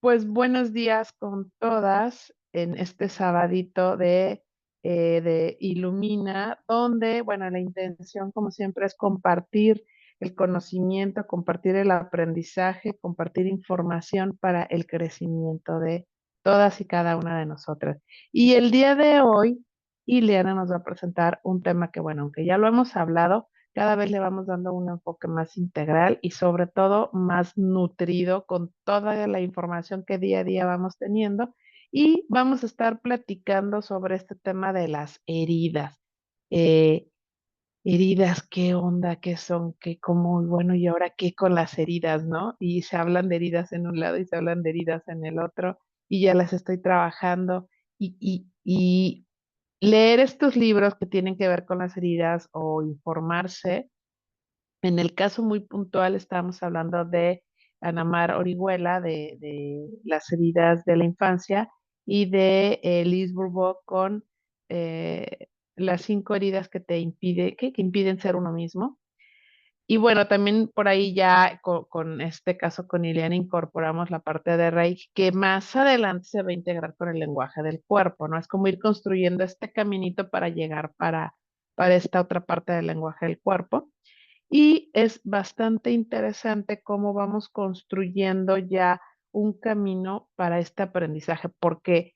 Pues buenos días con todas en este sabadito de Ilumina, donde, bueno, la intención, como siempre, es compartir el conocimiento, compartir el aprendizaje, compartir información para el crecimiento de todas y cada una de nosotras. Y el día de hoy, Ileana nos va a presentar un tema que, bueno, aunque ya lo hemos hablado, cada vez le vamos dando un enfoque más integral y sobre todo más nutrido con toda la información que día a día vamos teniendo. Y vamos a estar platicando sobre este tema de las heridas. Eh, Heridas, ¿qué onda? ¿Qué son? ¿Qué, cómo? Bueno, ¿y ahora qué con las heridas, no? Y se hablan de heridas en un lado y se hablan de heridas en el otro y ya las estoy trabajando. Y leer estos libros que tienen que ver con las heridas o informarse en el caso muy puntual, estábamos hablando de Ana Mar Orihuela, de las heridas de la infancia, y de Liz Bourbeau con eh, las 5 heridas que te que impiden ser uno mismo. Y bueno, también por ahí ya con este caso con Ileana incorporamos la parte de Reiki, que más adelante se va a integrar con el lenguaje del cuerpo, ¿no? Es como ir construyendo este caminito para llegar para esta otra parte del lenguaje del cuerpo. Y es bastante interesante cómo vamos construyendo ya un camino para este aprendizaje, porque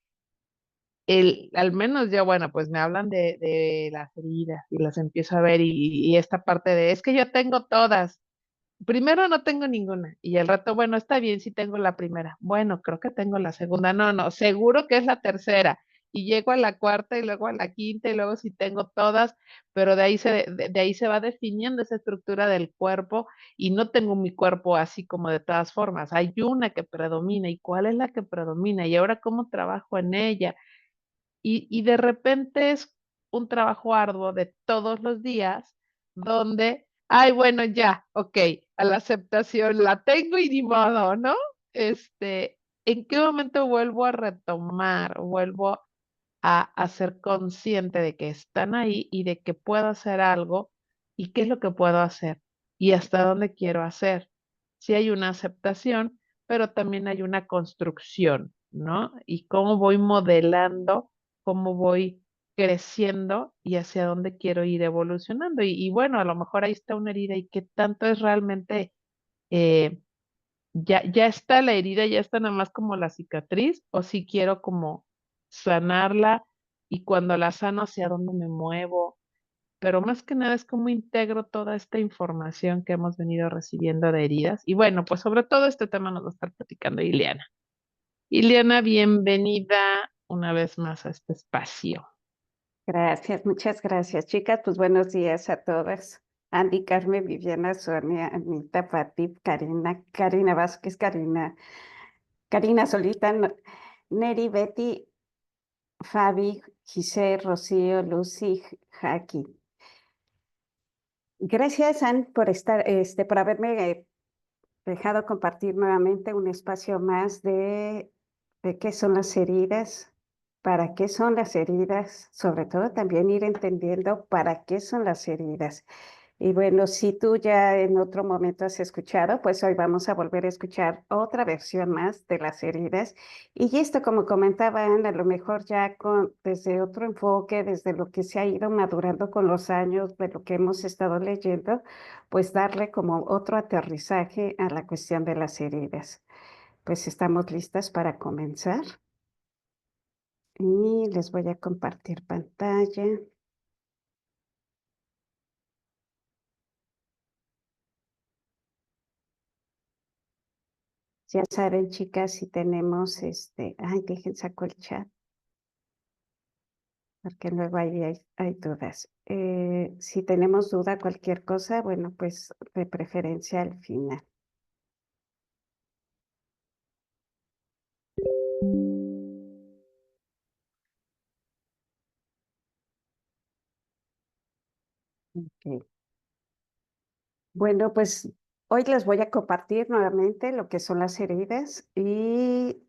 al menos ya, bueno, pues me hablan de las heridas y las empiezo a ver y esta parte de, es que yo tengo todas. Primero no tengo ninguna y al rato, bueno, está bien si tengo la primera. Bueno, creo que tengo la segunda. No, no, seguro que es la tercera. Y llego a la cuarta y luego a la quinta y luego si tengo todas, pero de ahí se va definiendo esa estructura del cuerpo y no tengo mi cuerpo así como de todas formas. Hay una que predomina. ¿Y cuál es la que predomina? ¿Y ahora cómo trabajo en ella? Y de repente es un trabajo arduo de todos los días donde, ay, bueno, ya, ok, a la aceptación la tengo y ni modo, ¿no? ¿En qué momento vuelvo a retomar, vuelvo a ser consciente de que están ahí y de que puedo hacer algo y qué es lo que puedo hacer y hasta dónde quiero hacer? Sí hay una aceptación, pero también hay una construcción, ¿no? Y cómo voy modelando, cómo voy creciendo y hacia dónde quiero ir evolucionando. Y bueno, a lo mejor ahí está una herida y qué tanto es realmente, eh, ya está la herida, ya está nada más como la cicatriz, o si quiero como sanarla y cuando la sano hacia dónde me muevo, pero más que nada es cómo integro toda esta información que hemos venido recibiendo de heridas. Y bueno, pues sobre todo este tema nos va a estar platicando Ileana. Ileana, bienvenida una vez más a este espacio. Gracias, muchas gracias, chicas. Pues buenos días a todas. Andy, Carmen, Viviana, Sonia, Anita, Pati, Karina, Karina Vázquez, Karina Solita, Neri, Betty, Fabi, Giselle, Rocío, Lucy, Jackie. Gracias, Ann, por estar, por haberme dejado compartir nuevamente un espacio más de qué son las heridas, para qué son las heridas, sobre todo también ir entendiendo para qué son las heridas. Y bueno, si tú ya en otro momento has escuchado, pues hoy vamos a volver a escuchar otra versión más de las heridas. Y esto, como comentaba Ana, a lo mejor ya desde otro enfoque, desde lo que se ha ido madurando con los años, de lo que hemos estado leyendo, pues darle como otro aterrizaje a la cuestión de las heridas. Pues estamos listas para comenzar y les voy a compartir pantalla. Ya saben, chicas, si tenemos ay, dejen saco el chat, porque luego hay dudas. Si tenemos duda, cualquier cosa, bueno, pues de preferencia al final. Ok. Bueno, pues hoy les voy a compartir nuevamente lo que son las heridas y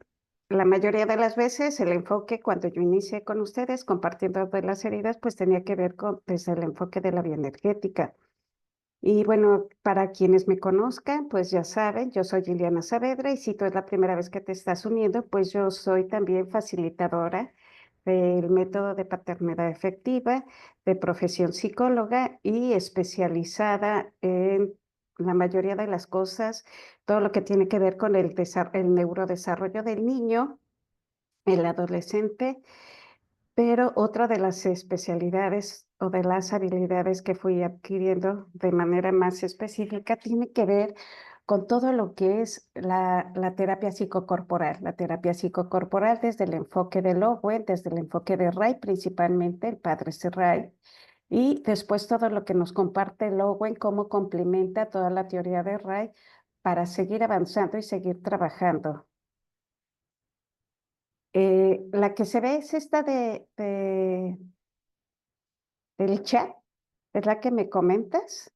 la mayoría de las veces el enfoque cuando yo inicié con ustedes compartiendo de las heridas, pues tenía que ver con desde el enfoque de la bioenergética. Y bueno, para quienes me conozcan, pues ya saben, yo soy Liliana Saavedra y si tú es la primera vez que te estás uniendo, pues yo soy también facilitadora del método de paternidad efectiva, de profesión psicóloga y especializada en la mayoría de las cosas, todo lo que tiene que ver con el neurodesarrollo del niño, el adolescente, pero otra de las especialidades o de las habilidades que fui adquiriendo de manera más específica tiene que ver con todo lo que es la terapia psicocorporal. La terapia psicocorporal desde el enfoque de Lowen, desde el enfoque de Ray, principalmente el padre Ray, y después todo lo que nos comparte Lowen, cómo complementa toda la teoría de Ray para seguir avanzando y seguir trabajando. La que se ve es esta del chat, es la que me comentas.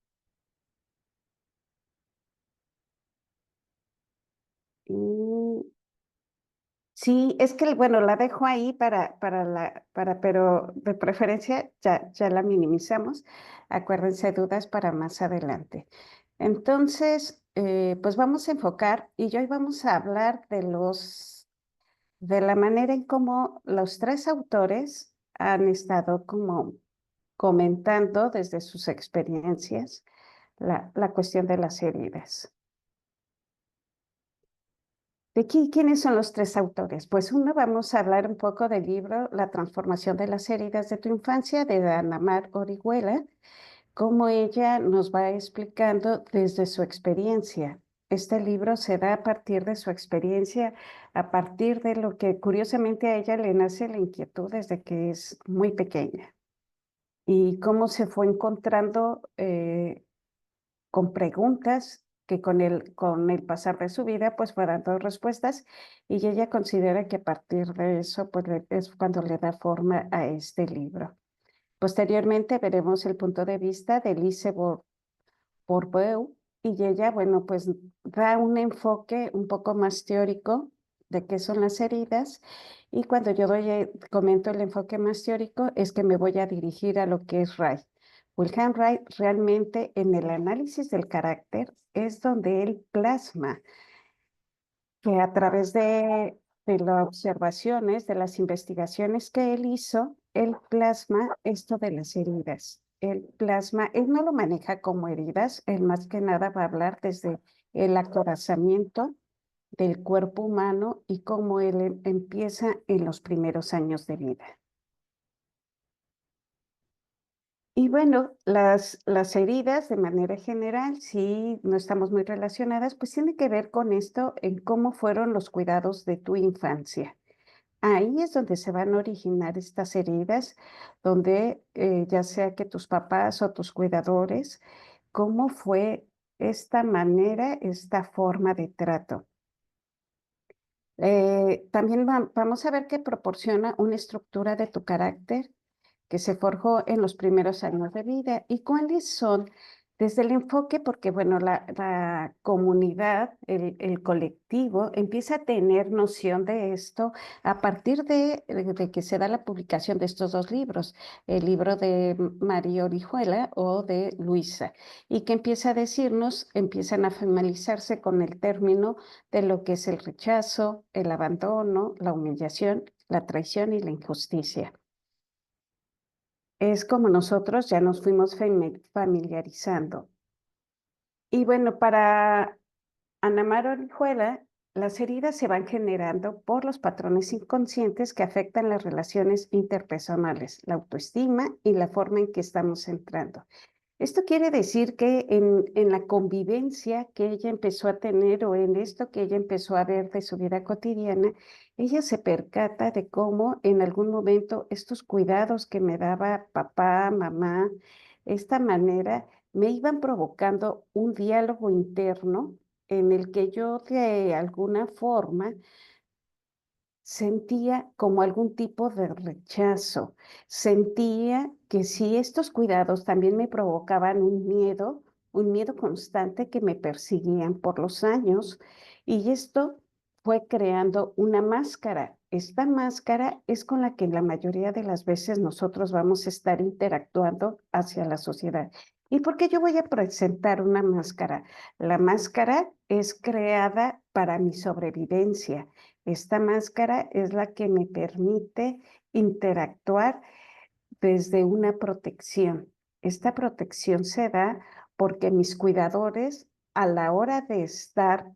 Mm, sí, es que, bueno, la dejo ahí pero de preferencia ya la minimizamos. Acuérdense, dudas para más adelante. Entonces, pues vamos a enfocar y hoy vamos a hablar de la manera en cómo los tres autores han estado como comentando desde sus experiencias la cuestión de las heridas. ¿De quiénes son los tres autores? Pues uno, vamos a hablar un poco del libro La transformación de las heridas de tu infancia de Ana Mar Orihuela, cómo ella nos va explicando desde su experiencia. Este libro se da a partir de su experiencia, a partir de lo que curiosamente a ella le nace la inquietud desde que es muy pequeña y cómo se fue encontrando con preguntas que con el pasar de su vida pues fue dando respuestas y ella considera que a partir de eso pues es cuando le da forma a este libro. Posteriormente veremos el punto de vista de Lise Bourbeau y ella, bueno, pues da un enfoque un poco más teórico de qué son las heridas y cuando yo comento el enfoque más teórico es que me voy a dirigir a lo que es Wright. Wilhelm Wright realmente en el análisis del carácter es donde él plasma que a través de las observaciones, de las investigaciones que él hizo, él plasma esto de las heridas. Él plasma, él no lo maneja como heridas, él más que nada va a hablar desde el acorazamiento del cuerpo humano y cómo él empieza en los primeros años de vida. Y bueno, las heridas de manera general, si no estamos muy relacionadas, pues tiene que ver con esto en cómo fueron los cuidados de tu infancia. Ahí es donde se van a originar estas heridas, donde ya sea que tus papás o tus cuidadores, cómo fue esta manera, esta forma de trato. También vamos a ver que proporciona una estructura de tu carácter que se forjó en los primeros años de vida y cuáles son desde el enfoque, porque bueno, la comunidad, el colectivo empieza a tener noción de esto a partir de que se da la publicación de estos dos libros, el libro de María Orihuela o de Luisa, y que empieza a decirnos, empiezan a familiarizarse con el término de lo que es el rechazo, el abandono, la humillación, la traición y la injusticia. Es como nosotros ya nos fuimos familiarizando. Y bueno, para Ana Mar Orihuela, las heridas se van generando por los patrones inconscientes que afectan las relaciones interpersonales, la autoestima y la forma en que estamos entrando. Esto quiere decir que en la convivencia que ella empezó a tener o en esto que ella empezó a ver de su vida cotidiana, ella se percata de cómo en algún momento estos cuidados que me daba papá, mamá, esta manera me iban provocando un diálogo interno en el que yo de alguna forma sentía como algún tipo de rechazo. Sentía que si estos cuidados también me provocaban un miedo constante que me perseguían por los años, y esto fue creando una máscara. Esta máscara es con la que la mayoría de las veces nosotros vamos a estar interactuando hacia la sociedad. ¿Y por qué yo voy a presentar una máscara? La máscara es creada para mi sobrevivencia. Esta máscara es la que me permite interactuar desde una protección. Esta protección se da porque mis cuidadores, a la hora de estar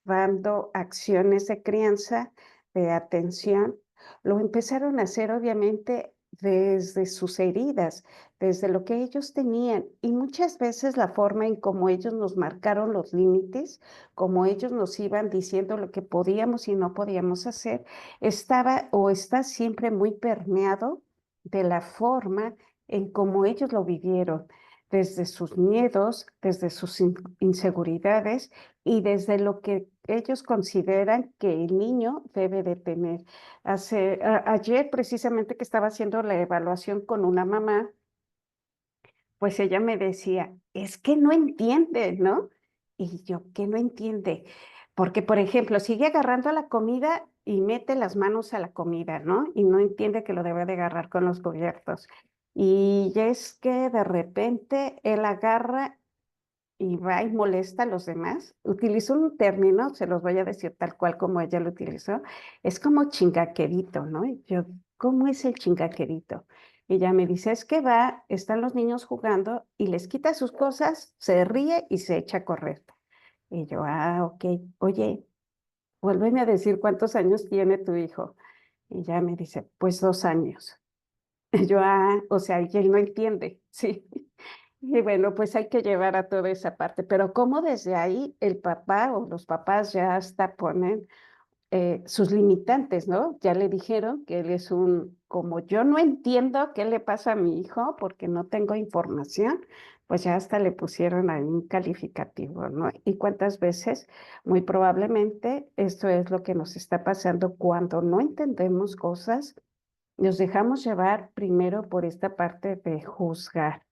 dando acciones de crianza, de atención, lo empezaron a hacer obviamente desde sus heridas, desde lo que ellos tenían. Y muchas veces la forma en cómo ellos nos marcaron los límites, como ellos nos iban diciendo lo que podíamos y no podíamos hacer, estaba o está siempre muy permeado de la forma en cómo ellos lo vivieron, desde sus miedos, desde sus inseguridades y desde lo que ellos consideran que el niño debe de tener. Ayer, precisamente que estaba haciendo la evaluación con una mamá, pues ella me decía, es que no entiende, ¿no? Y yo, ¿qué no entiende? Porque, por ejemplo, sigue agarrando la comida y mete las manos a la comida, ¿no? Y no entiende que lo debe de agarrar con los cubiertos. Y es que de repente él agarra y va y molesta a los demás. Utilizó un término, se los voy a decir tal cual como ella lo utilizó, es como chingaquerito, ¿no? Y yo, ¿cómo es el chingaquerito? Y ella me dice, es que va, están los niños jugando y les quita sus cosas, se ríe y se echa a correr. Y yo, ok, oye, vuélveme a decir cuántos años tiene tu hijo. Y ella me dice, pues 2 años. Y yo, o sea, y él no entiende, sí. Y bueno, pues hay que llevar a toda esa parte, pero como desde ahí el papá o los papás ya hasta ponen sus limitantes, ¿no? Ya le dijeron que él es como yo no entiendo qué le pasa a mi hijo porque no tengo información, pues ya hasta le pusieron ahí un calificativo, ¿no? Y cuántas veces, muy probablemente, esto es lo que nos está pasando cuando no entendemos cosas, nos dejamos llevar primero por esta parte de juzgar.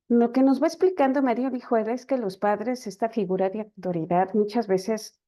Lo que nos va explicando Mario Orihuela es que los padres, esta figura de autoridad, muchas veces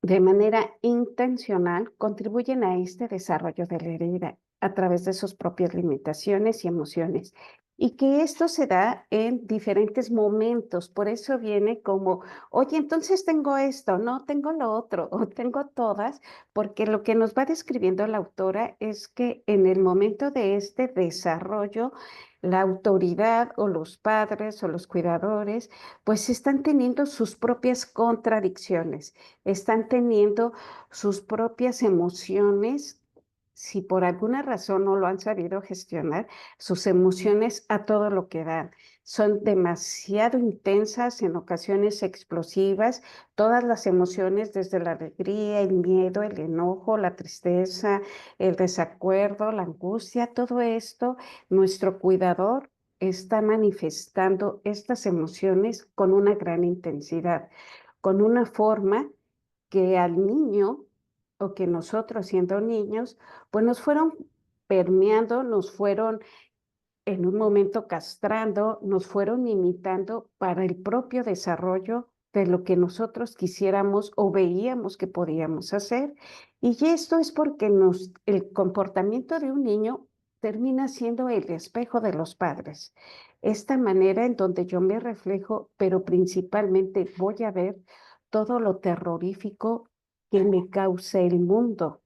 de manera intencional contribuyen a este desarrollo de la herida a través de sus propias limitaciones y emociones. Y que esto se da en diferentes momentos. Por eso viene como, oye, entonces tengo esto, no tengo lo otro, o tengo todas, porque lo que nos va describiendo la autora es que en el momento de este desarrollo, la autoridad o los padres o los cuidadores, pues están teniendo sus propias contradicciones, están teniendo sus propias emociones, si por alguna razón no lo han sabido gestionar, sus emociones a todo lo que dan. Son demasiado intensas, en ocasiones explosivas, todas las emociones desde la alegría, el miedo, el enojo, la tristeza, el desacuerdo, la angustia, todo esto, nuestro cuidador está manifestando estas emociones con una gran intensidad, con una forma que al niño o que nosotros siendo niños, pues nos fueron permeando, nos fueron en un momento castrando, nos fueron imitando para el propio desarrollo de lo que nosotros quisiéramos o veíamos que podíamos hacer. Y esto es porque el comportamiento de un niño termina siendo el espejo de los padres. Esta manera en donde yo me reflejo, pero principalmente voy a ver todo lo terrorífico que me causa el mundo.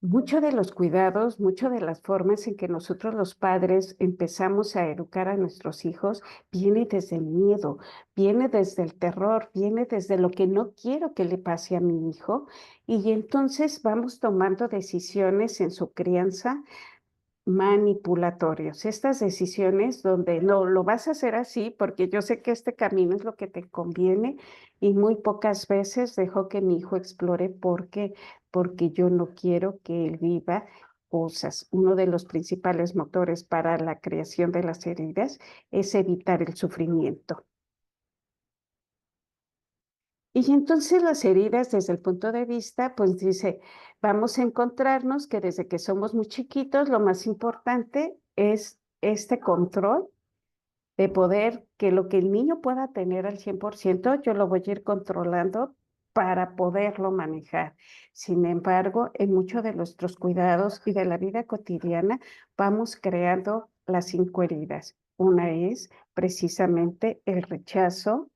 Mucho de los cuidados, mucho de las formas en que nosotros los padres empezamos a educar a nuestros hijos viene desde el miedo, viene desde el terror, viene desde lo que no quiero que le pase a mi hijo y entonces vamos tomando decisiones en su crianza manipulatorios, estas decisiones donde no lo vas a hacer así porque yo sé que este camino es lo que te conviene y muy pocas veces dejo que mi hijo explore porque yo no quiero que él viva cosas. Uno de los principales motores para la creación de las heridas es evitar el sufrimiento. Y entonces las heridas desde el punto de vista, pues dice, vamos a encontrarnos que desde que somos muy chiquitos, lo más importante es este control de poder, que lo que el niño pueda tener al 100%, yo lo voy a ir controlando para poderlo manejar. Sin embargo, en muchos de nuestros cuidados y de la vida cotidiana, vamos creando las 5 heridas. Una es precisamente el rechazo,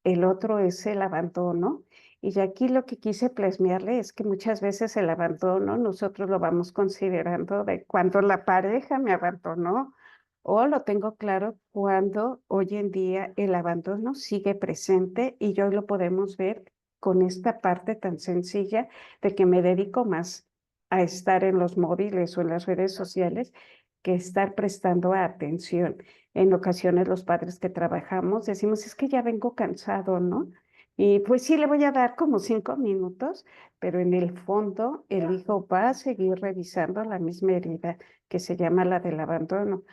el otro es el abandono. Y aquí lo que quise plasmarle es que muchas veces el abandono nosotros lo vamos considerando de cuando la pareja me abandonó, o lo tengo claro cuando hoy en día el abandono sigue presente y hoy lo podemos ver con esta parte tan sencilla de que me dedico más a estar en los móviles o en las redes sociales que estar prestando atención. En ocasiones los padres que trabajamos decimos, es que ya vengo cansado, ¿no? Y pues sí, le voy a dar como 5 minutos, pero en el fondo el hijo va a seguir revisando la misma herida que se llama la del abandono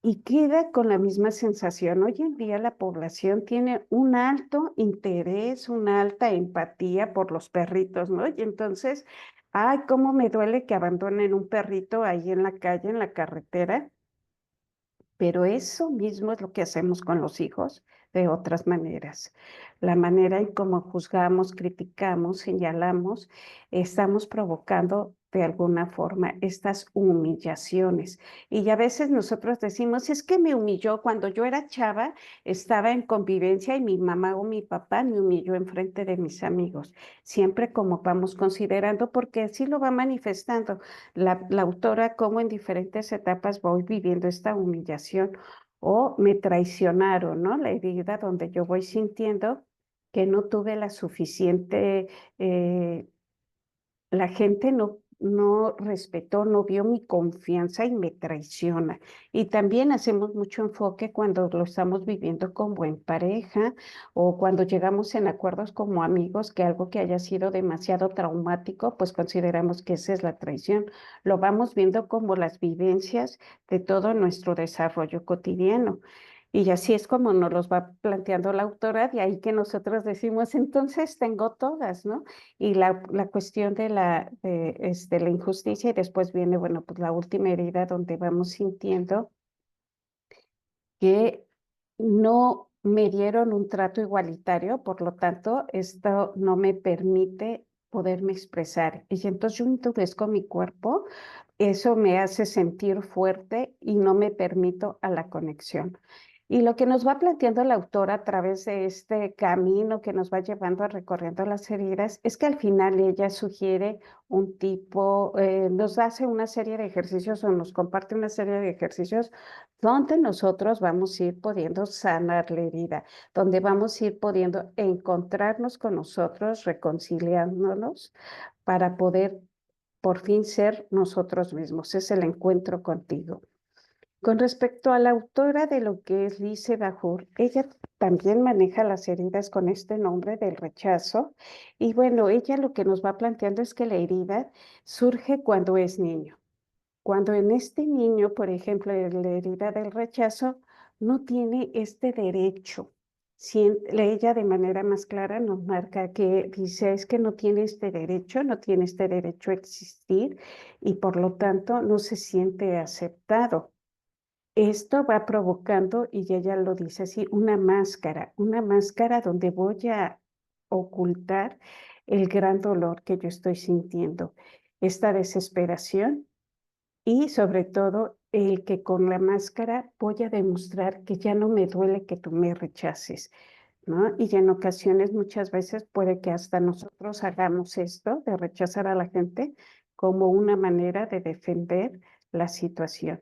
y queda con la misma sensación. Hoy en día la población tiene un alto interés, una alta empatía por los perritos, ¿no? Y entonces, ay, cómo me duele que abandonen un perrito ahí en la calle, en la carretera, pero eso mismo es lo que hacemos con los hijos de otras maneras. La manera en cómo juzgamos, criticamos, señalamos, estamos provocando de alguna forma estas humillaciones. Y a veces nosotros decimos, es que me humilló cuando yo era chava, estaba en convivencia y mi mamá o mi papá me humilló en frente de mis amigos. Siempre como vamos considerando, porque así lo va manifestando la autora, cómo en diferentes etapas voy viviendo esta humillación o me traicionaron, ¿no? La herida donde yo voy sintiendo que no tuve la suficiente la gente no respetó, no vio mi confianza y me traiciona. Y también hacemos mucho enfoque cuando lo estamos viviendo como en pareja o cuando llegamos en acuerdos como amigos, que algo que haya sido demasiado traumático, pues consideramos que esa es la traición. Lo vamos viendo como las vivencias de todo nuestro desarrollo cotidiano. Y así es como nos los va planteando la autora, de ahí que nosotros decimos, entonces tengo todas, ¿no? Y la cuestión de la injusticia y después viene, bueno, pues la última herida donde vamos sintiendo que no me dieron un trato igualitario, por lo tanto, esto no me permite poderme expresar. Y entonces yo endurezco mi cuerpo, eso me hace sentir fuerte y no me permito a la conexión. Y lo que nos va planteando la autora a través de este camino que nos va llevando a recorriendo las heridas es que al final ella sugiere un tipo, nos hace una serie de ejercicios o nos comparte una serie de ejercicios donde nosotros vamos a ir pudiendo sanar la herida, donde vamos a ir pudiendo encontrarnos con nosotros, reconciliándonos para poder por fin ser nosotros mismos. Es el encuentro contigo. Con respecto a la autora de lo que es Lise Bajur, ella también maneja las heridas con este nombre del rechazo. Y bueno, ella lo que nos va planteando es que la herida surge cuando es niño. Cuando en este niño, por ejemplo, en la herida del rechazo, no tiene este derecho. Ella de manera más clara nos marca que dice es que no tiene este derecho, no tiene este derecho a existir y por lo tanto no se siente aceptado. Esto va provocando, y ella lo dice así, una máscara donde voy a ocultar el gran dolor que yo estoy sintiendo, esta desesperación y sobre todo el que con la máscara voy a demostrar que ya no me duele que tú me rechaces, ¿no? Y en ocasiones, muchas veces puede que hasta nosotros hagamos esto de rechazar a la gente como una manera de defender la situación.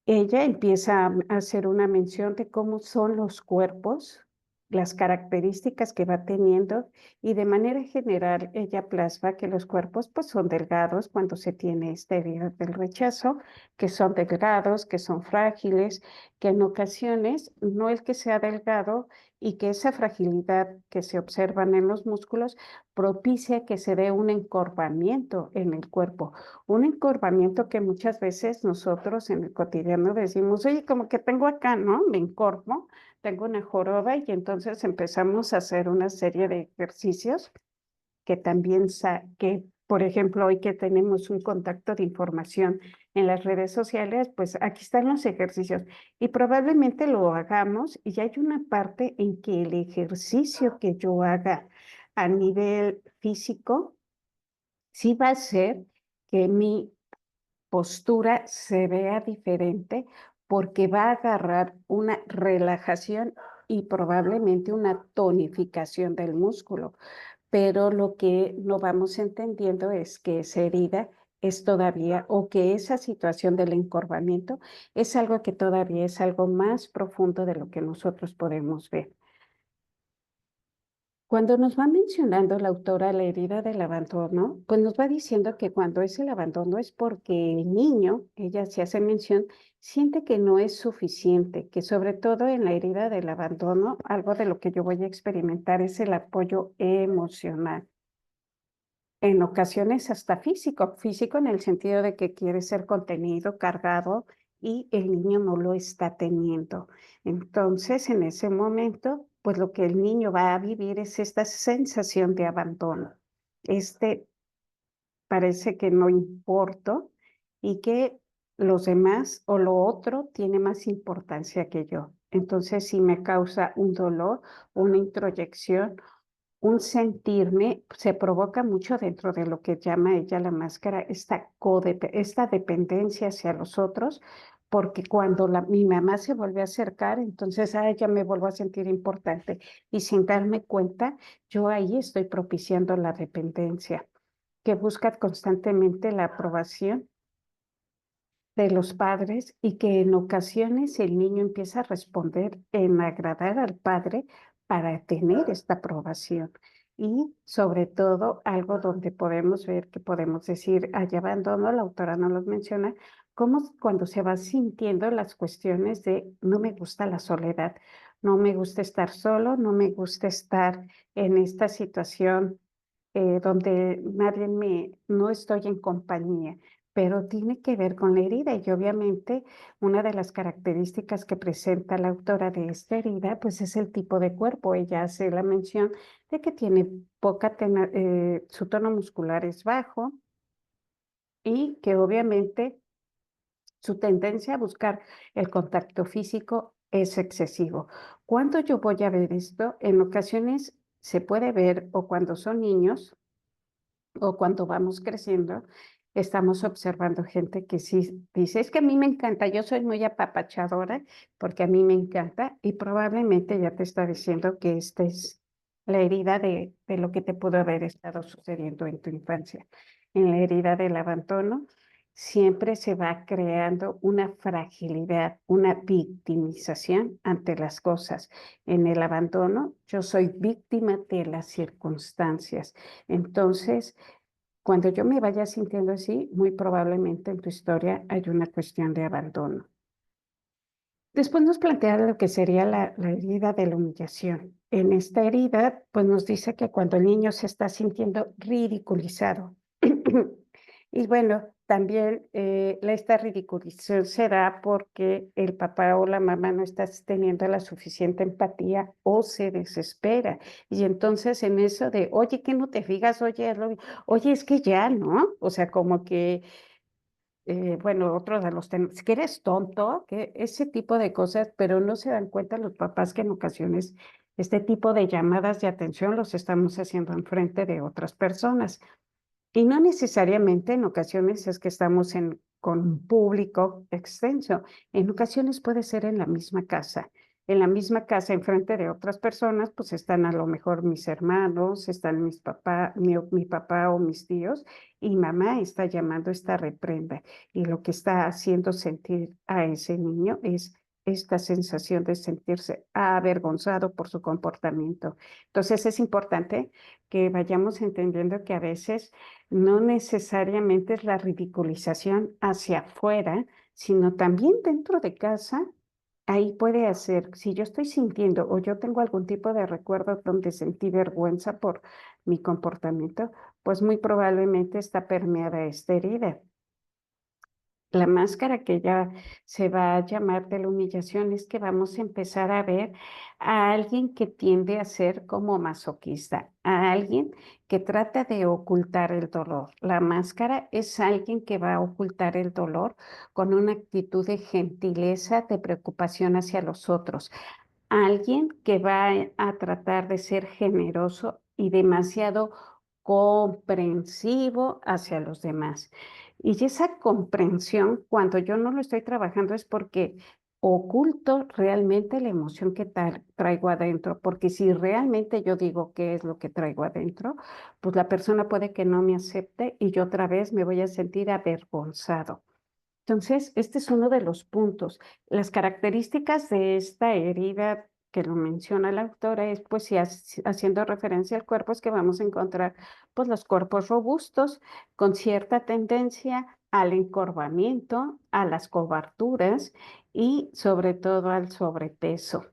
Ella empieza a hacer una mención de cómo son los cuerpos, las características que va teniendo y de manera general ella plasma que los cuerpos pues son delgados cuando se tiene esta herida del rechazo, que son delgados, que son frágiles, que en ocasiones no el que sea delgado y que esa fragilidad que se observan en los músculos propicia que se dé un encorvamiento en el cuerpo, un encorvamiento que muchas veces nosotros en el cotidiano decimos, oye, como que tengo acá, ¿no? Me encorvo, tengo una joroba y entonces empezamos a hacer una serie de ejercicios que también, que por ejemplo, hoy que tenemos un contacto de información en las redes sociales, pues aquí están los ejercicios y probablemente lo hagamos y hay una parte en que el ejercicio que yo haga a nivel físico sí va a ser que mi postura se vea diferente porque va a agarrar una relajación y probablemente una tonificación del músculo. Pero lo que no vamos entendiendo es que esa herida es todavía, o que esa situación del encorvamiento es algo que todavía es algo más profundo de lo que nosotros podemos ver. Cuando nos va mencionando la autora la herida del abandono, pues nos va diciendo que cuando es el abandono es porque el niño, ella se hace mención, siente que no es suficiente, que sobre todo en la herida del abandono, algo de lo que yo voy a experimentar es el apoyo emocional. En ocasiones hasta físico, físico en el sentido de que quiere ser contenido, cargado, y el niño no lo está teniendo. Entonces, en ese momento, pues lo que el niño va a vivir es esta sensación de abandono. Este parece que no importo y que los demás o lo otro tiene más importancia que yo. Entonces, si me causa un dolor, una introyección, un sentirme, se provoca mucho dentro de lo que llama ella la máscara, esta dependencia hacia los otros, porque cuando mi mamá se vuelve a acercar, entonces a ella me vuelvo a sentir importante y sin darme cuenta, yo ahí estoy propiciando la dependencia, que busca constantemente la aprobación de los padres y que en ocasiones el niño empieza a responder en agradar al padre para tener esta aprobación. Y sobre todo algo donde podemos ver que podemos decir, allá abandono, la autora no los menciona, como cuando se va sintiendo las cuestiones de no me gusta la soledad, no me gusta estar solo, no me gusta estar en esta situación donde no estoy en compañía, pero tiene que ver con la herida y obviamente una de las características que presenta la autora de esta herida, pues es el tipo de cuerpo. Ella hace la mención de que tiene su tono muscular es bajo y que obviamente su tendencia a buscar el contacto físico es excesivo. ¿Cuándo yo voy a ver esto? En ocasiones se puede ver o cuando son niños o cuando vamos creciendo, estamos observando gente que sí dice, es que a mí me encanta, yo soy muy apapachadora porque a mí me encanta y probablemente ya te está diciendo que esta es la herida de lo que te pudo haber estado sucediendo en tu infancia. En la herida del abandono siempre se va creando una fragilidad, una victimización ante las cosas. En el abandono, yo soy víctima de las circunstancias. Entonces, cuando yo me vaya sintiendo así, muy probablemente en tu historia hay una cuestión de abandono. Después nos plantea lo que sería la herida de la humillación. En esta herida, pues nos dice que cuando el niño se está sintiendo ridiculizado, y bueno, también esta ridiculización se da porque el papá o la mamá no está teniendo la suficiente empatía o se desespera. Y entonces en eso de, oye, que no te fijas, oye, es que ya, ¿no? O sea, como que bueno, otro de los temas, que eres tonto, que ese tipo de cosas, pero no se dan cuenta los papás que en ocasiones este tipo de llamadas de atención los estamos haciendo en frente de otras personas. Y no necesariamente en ocasiones es que estamos con un público extenso. En ocasiones puede ser en la misma casa. En la misma casa, enfrente de otras personas, pues están a lo mejor mis hermanos, están mi papá o mis tíos, y mamá está llamando esta reprenda. Y lo que está haciendo sentir a ese niño es esta sensación de sentirse avergonzado por su comportamiento. Entonces es importante que vayamos entendiendo que a veces no necesariamente es la ridiculización hacia afuera, sino también dentro de casa. Ahí puede hacer, si yo estoy sintiendo o yo tengo algún tipo de recuerdo donde sentí vergüenza por mi comportamiento, pues muy probablemente está permeada esta herida. La máscara que ya se va a llamar de la humillación es que vamos a empezar a ver a alguien que tiende a ser como masoquista, a alguien que trata de ocultar el dolor. La máscara es alguien que va a ocultar el dolor con una actitud de gentileza, de preocupación hacia los otros. Alguien que va a tratar de ser generoso y demasiado comprensivo hacia los demás. Y esa comprensión, cuando yo no lo estoy trabajando, es porque oculto realmente la emoción que traigo adentro, porque si realmente yo digo qué es lo que traigo adentro, pues la persona puede que no me acepte y yo otra vez me voy a sentir avergonzado. Entonces, este es uno de los puntos. Las características de esta herida que lo menciona la autora es, pues, si haciendo referencia al cuerpo, es que vamos a encontrar, pues, los cuerpos robustos con cierta tendencia al encorvamiento, a las coberturas y sobre todo al sobrepeso.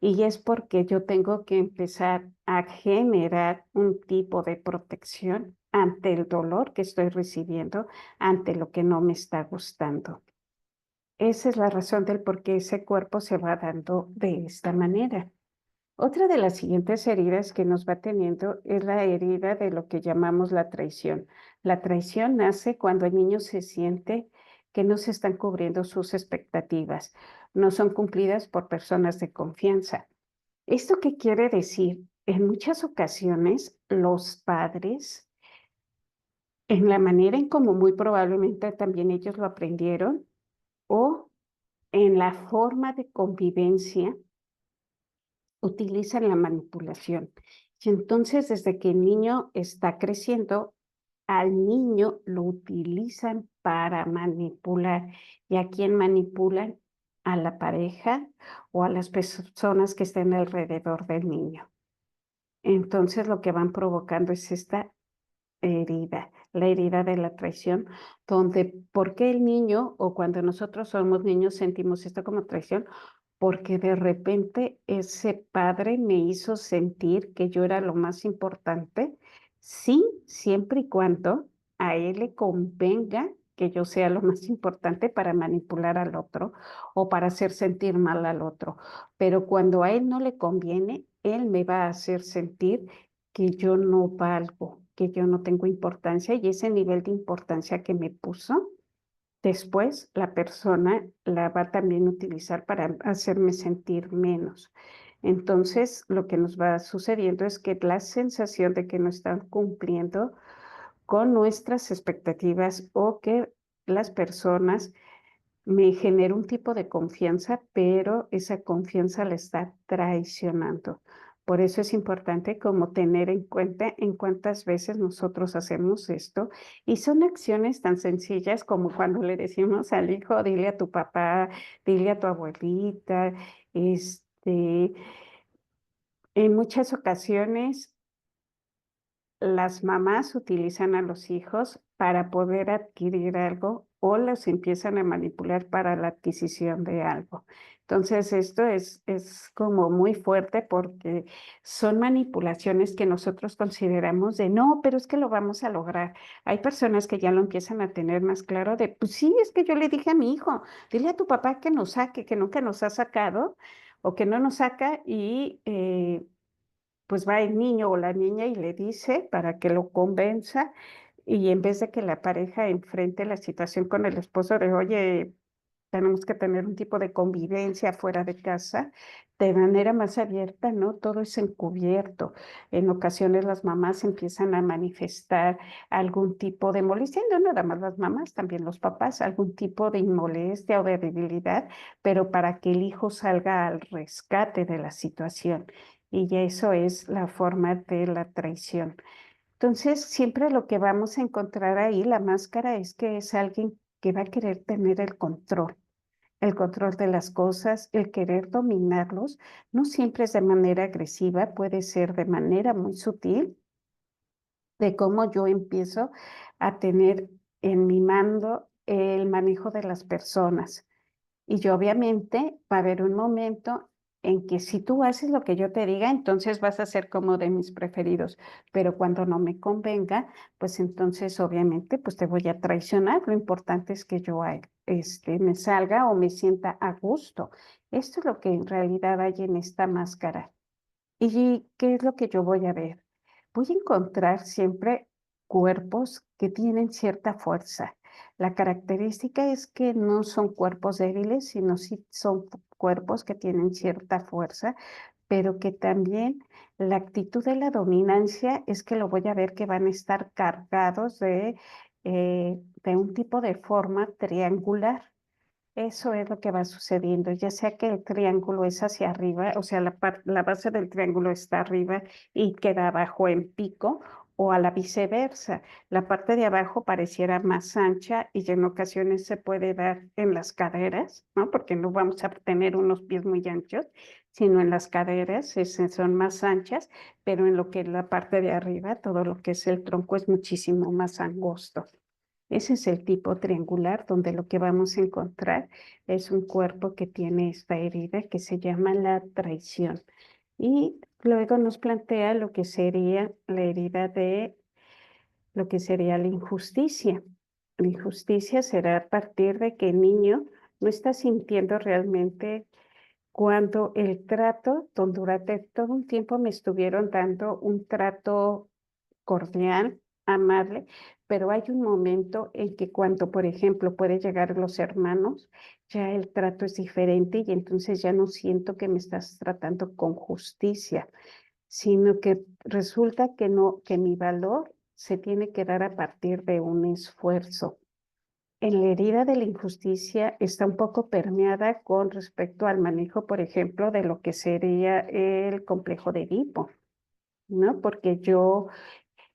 Y es porque yo tengo que empezar a generar un tipo de protección ante el dolor que estoy recibiendo, ante lo que no me está gustando. Esa es la razón del por qué ese cuerpo se va dando de esta manera. Otra de las siguientes heridas que nos va teniendo es la herida de lo que llamamos la traición. La traición nace cuando el niño se siente que no se están cubriendo sus expectativas, no son cumplidas por personas de confianza. ¿Esto qué quiere decir? En muchas ocasiones, los padres, en la manera en como muy probablemente también ellos lo aprendieron, o en la forma de convivencia, utilizan la manipulación. Y entonces, desde que el niño está creciendo, al niño lo utilizan para manipular. ¿Y a quién manipulan? A la pareja o a las personas que estén alrededor del niño. Entonces, lo que van provocando es esta herida, la herida de la traición, donde, ¿por qué el niño o cuando nosotros somos niños sentimos esto como traición? Porque de repente ese padre me hizo sentir que yo era lo más importante, sí, siempre y cuando a él le convenga que yo sea lo más importante para manipular al otro o para hacer sentir mal al otro. Pero cuando a él no le conviene, él me va a hacer sentir que yo no valgo, que yo no tengo importancia y ese nivel de importancia que me puso, después la persona la va también a utilizar para hacerme sentir menos. Entonces, lo que nos va sucediendo es que la sensación de que no están cumpliendo con nuestras expectativas o que las personas me genera un tipo de confianza, pero esa confianza la está traicionando. Por eso es importante como tener en cuenta en cuántas veces nosotros hacemos esto. Y son acciones tan sencillas como cuando le decimos al hijo, dile a tu papá, dile a tu abuelita, este, en muchas ocasiones las mamás utilizan a los hijos para poder adquirir algo o los empiezan a manipular para la adquisición de algo. Entonces, esto es como muy fuerte porque son manipulaciones que nosotros consideramos de no, pero es que lo vamos a lograr. Hay personas que ya lo empiezan a tener más claro de, pues sí, es que yo le dije a mi hijo, dile a tu papá que nos saque, que nunca nos ha sacado o que no nos saca y pues va el niño o la niña y le dice para que lo convenza y en vez de que la pareja enfrente la situación con el esposo de, oye, tenemos que tener un tipo de convivencia fuera de casa, de manera más abierta, ¿no? Todo es encubierto. En ocasiones las mamás empiezan a manifestar algún tipo de molestia, no nada más las mamás, también los papás, algún tipo de molestia o de debilidad, pero para que el hijo salga al rescate de la situación. Y ya eso es la forma de la traición. Entonces, siempre lo que vamos a encontrar ahí, la máscara, es que es alguien que va a querer tener el control de las cosas, el querer dominarlos. No siempre es de manera agresiva, puede ser de manera muy sutil, de cómo yo empiezo a tener en mi mando el manejo de las personas. Y yo obviamente va a haber un momento en que si tú haces lo que yo te diga, entonces vas a ser como de mis preferidos. Pero cuando no me convenga, pues entonces obviamente pues te voy a traicionar. Lo importante es que yo me salga o me sienta a gusto. Esto es lo que en realidad hay en esta máscara. ¿Y qué es lo que yo voy a ver? Voy a encontrar siempre cuerpos que tienen cierta fuerza. La característica es que no son cuerpos débiles, sino sí son cuerpos que tienen cierta fuerza, pero que también la actitud de la dominancia es que lo voy a ver que van a estar cargados de un tipo de forma triangular. Eso es lo que va sucediendo, ya sea que el triángulo es hacia arriba, o sea, la base del triángulo está arriba y queda abajo en pico, o a la viceversa. La parte de abajo pareciera más ancha y en ocasiones se puede dar en las caderas, ¿no? Porque no vamos a tener unos pies muy anchos, sino en las caderas son más anchas, pero en lo que es la parte de arriba, todo lo que es el tronco es muchísimo más angosto. Ese es el tipo triangular donde lo que vamos a encontrar es un cuerpo que tiene esta herida que se llama la traición. Y luego nos plantea lo que sería la herida de lo que sería la injusticia. La injusticia será a partir de que el niño no está sintiendo realmente cuando el trato, donde durante todo un tiempo me estuvieron dando un trato cordial, amable, pero hay un momento en que cuando, por ejemplo, puede llegar los hermanos, ya el trato es diferente y entonces ya no siento que me estás tratando con justicia, sino que resulta que no, que mi valor se tiene que dar a partir de un esfuerzo. En la herida de la injusticia está un poco permeada con respecto al manejo, por ejemplo, de lo que sería el complejo de Edipo, ¿no? Porque yo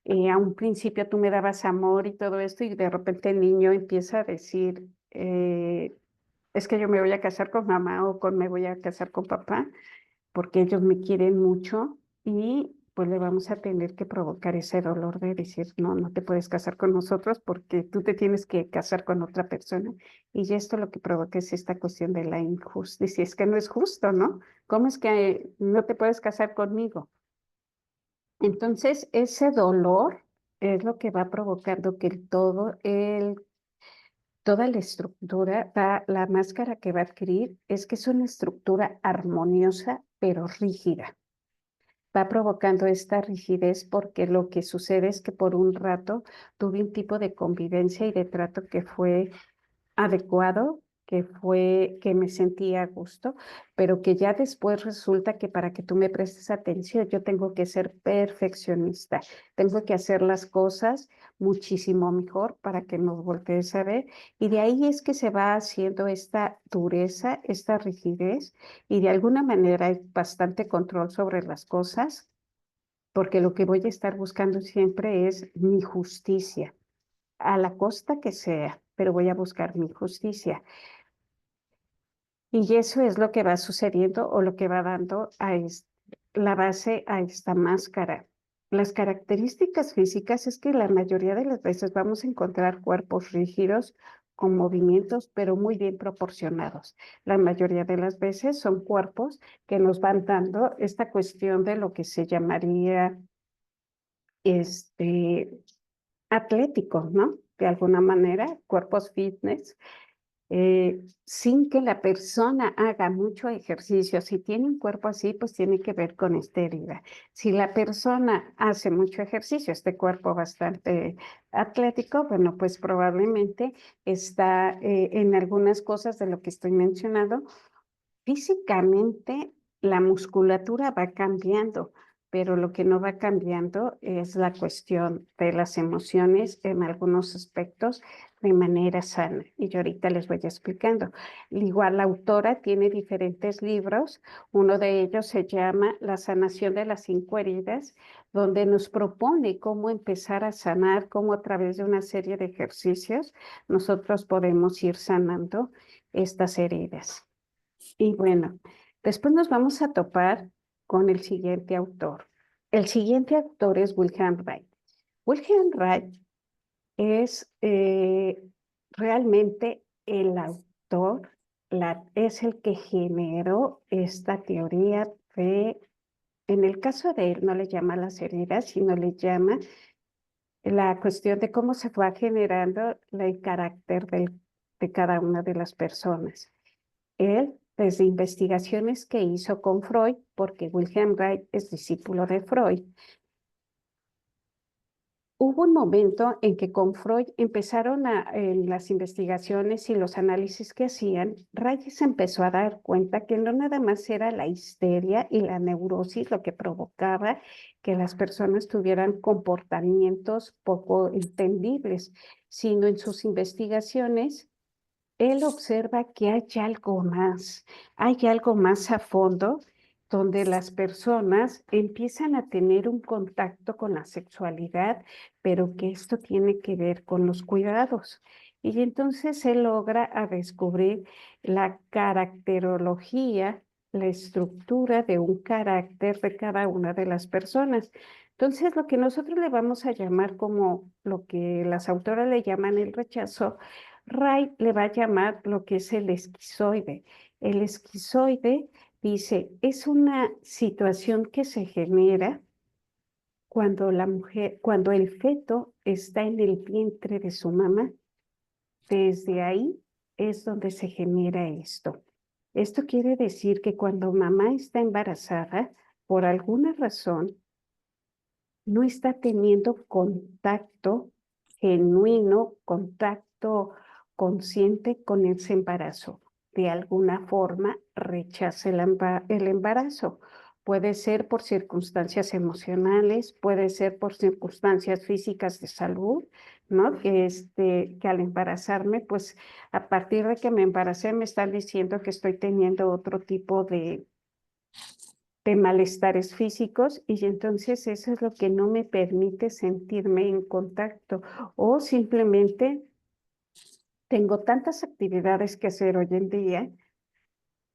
a un principio tú me dabas amor y todo esto y de repente el niño empieza a decir, es que yo me voy a casar con mamá o con me voy a casar con papá porque ellos me quieren mucho y pues le vamos a tener que provocar ese dolor de decir, no, no te puedes casar con nosotros porque tú te tienes que casar con otra persona. Y esto lo que provoca es esta cuestión de la injusticia. Es que no es justo, ¿no? ¿Cómo es que no te puedes casar conmigo? Entonces, ese dolor es lo que va provocando que toda la estructura, la máscara que va a adquirir es que es una estructura armoniosa, pero rígida. Va provocando esta rigidez porque lo que sucede es que por un rato tuve un tipo de convivencia y de trato que fue adecuado, que me sentía a gusto, pero que ya después resulta que para que tú me prestes atención, yo tengo que ser perfeccionista, tengo que hacer las cosas muchísimo mejor para que nos voltees a ver, y de ahí es que se va haciendo esta dureza, esta rigidez, y de alguna manera hay bastante control sobre las cosas, porque lo que voy a estar buscando siempre es mi justicia a la costa que sea, pero voy a buscar mi justicia. Y eso es lo que va sucediendo o lo que va dando la base a esta máscara. Las características físicas es que la mayoría de las veces vamos a encontrar cuerpos rígidos con movimientos, pero muy bien proporcionados. La mayoría de las veces son cuerpos que nos van dando esta cuestión de lo que se llamaría este, atlético, ¿no? De alguna manera, cuerpos fitness sin que la persona haga mucho ejercicio. Si tiene un cuerpo así, pues tiene que ver con esta herida. Si la persona hace mucho ejercicio, este cuerpo bastante atlético, bueno, pues probablemente está en algunas cosas de lo que estoy mencionando. Físicamente, la musculatura va cambiando, pero lo que no va cambiando es la cuestión de las emociones en algunos aspectos de manera sana. Y yo ahorita les voy explicando. Igual la autora tiene diferentes libros. Uno de ellos se llama La sanación de las 5 heridas, donde nos propone cómo empezar a sanar, cómo a través de una serie de ejercicios nosotros podemos ir sanando estas heridas. Y bueno, después nos vamos a topar con el siguiente autor. El siguiente autor es Wilhelm Reich. Wilhelm Reich es realmente el autor, es el que generó esta teoría en el caso de él, no le llama las heridas, sino le llama la cuestión de cómo se fue generando el carácter de cada una de las personas. Él, desde investigaciones que hizo con Freud, porque Wilhelm Reich es discípulo de Freud, hubo un momento en que con Freud empezaron en las investigaciones y los análisis que hacían, Reich se empezó a dar cuenta que no nada más era la histeria y la neurosis lo que provocaba que las personas tuvieran comportamientos poco entendibles, sino en sus investigaciones él observa que hay algo más a fondo, donde las personas empiezan a tener un contacto con la sexualidad, pero que esto tiene que ver con los cuidados. Y entonces él logra a descubrir la caracterología, la estructura de un carácter de cada una de las personas. Entonces, lo que nosotros le vamos a llamar como lo que las autoras le llaman el rechazo, Ray le va a llamar lo que es el esquizoide. El esquizoide dice, es una situación que se genera cuando la mujer, cuando el feto está en el vientre de su mamá. Desde ahí es donde se genera esto. Esto quiere decir que cuando mamá está embarazada, por alguna razón, no está teniendo contacto genuino, contacto consciente con ese embarazo. De alguna forma rechaza el embarazo. Puede ser por circunstancias emocionales, puede ser por circunstancias físicas de salud, ¿no? Que al embarazarme, pues a partir de que me embaracé me están diciendo que estoy teniendo otro tipo de malestares físicos y entonces eso es lo que no me permite sentirme en contacto o simplemente tengo tantas actividades que hacer hoy en día,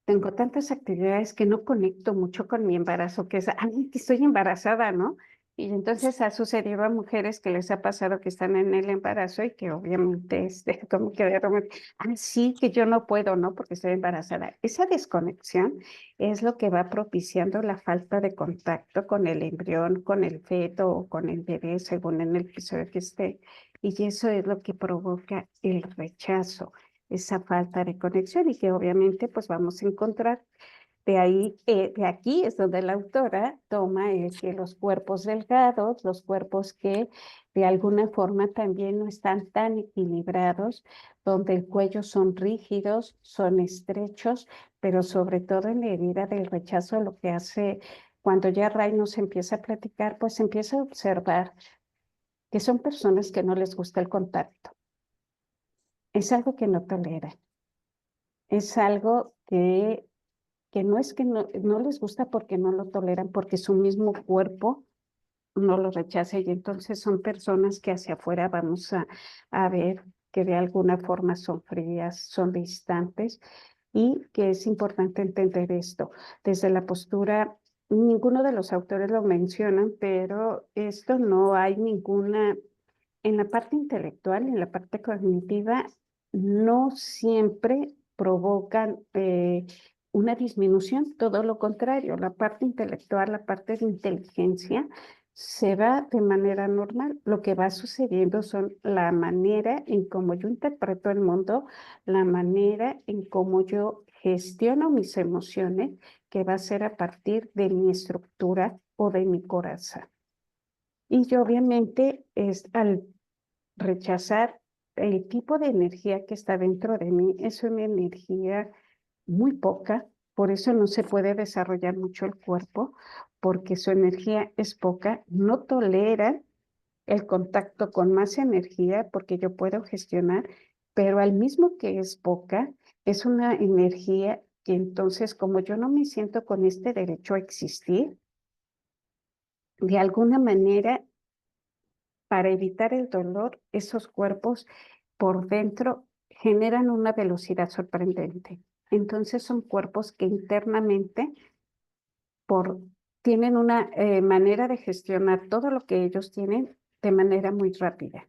tengo tantas actividades que no conecto mucho con mi embarazo, que es, ay, que estoy embarazada, ¿no? Y entonces ha sucedido a mujeres que les ha pasado que están en el embarazo y que obviamente, como que de repente, sí, que yo no puedo, ¿no? Porque estoy embarazada. Esa desconexión es lo que va propiciando la falta de contacto con el embrión, con el feto o con el bebé, según en el episodio que esté. Y eso es lo que provoca el rechazo, esa falta de conexión y que obviamente pues vamos a encontrar. De ahí, de aquí es donde la autora toma que los cuerpos delgados, los cuerpos que de alguna forma también no están tan equilibrados, donde el cuello son rígidos, son estrechos, pero sobre todo en la herida del rechazo lo que hace cuando ya Ray nos empieza a platicar, pues empieza a observar que son personas que no les gusta el contacto. Es algo que no toleran. Es algo que no es que no les gusta porque no lo toleran, porque su mismo cuerpo no lo rechaza y entonces son personas que hacia afuera vamos a ver que de alguna forma son frías, son distantes y que es importante entender esto. Desde la postura, ninguno de los autores lo mencionan, pero esto no hay ninguna, en la parte intelectual, en la parte cognitiva, no siempre provocan una disminución, todo lo contrario, la parte intelectual, la parte de inteligencia se va de manera normal. Lo que va sucediendo son la manera en cómo yo interpreto el mundo, la manera en cómo yo gestiono mis emociones, que va a ser a partir de mi estructura o de mi corazón. Y yo obviamente al rechazar el tipo de energía que está dentro de mí, es una energía muy poca, por eso no se puede desarrollar mucho el cuerpo, porque su energía es poca, no tolera el contacto con más energía, porque yo puedo gestionar, pero al mismo que es poca, es una energía que entonces, como yo no me siento con este derecho a existir, de alguna manera para evitar el dolor, esos cuerpos por dentro generan una velocidad sorprendente. Entonces son cuerpos que internamente por, tienen una manera de gestionar todo lo que ellos tienen de manera muy rápida.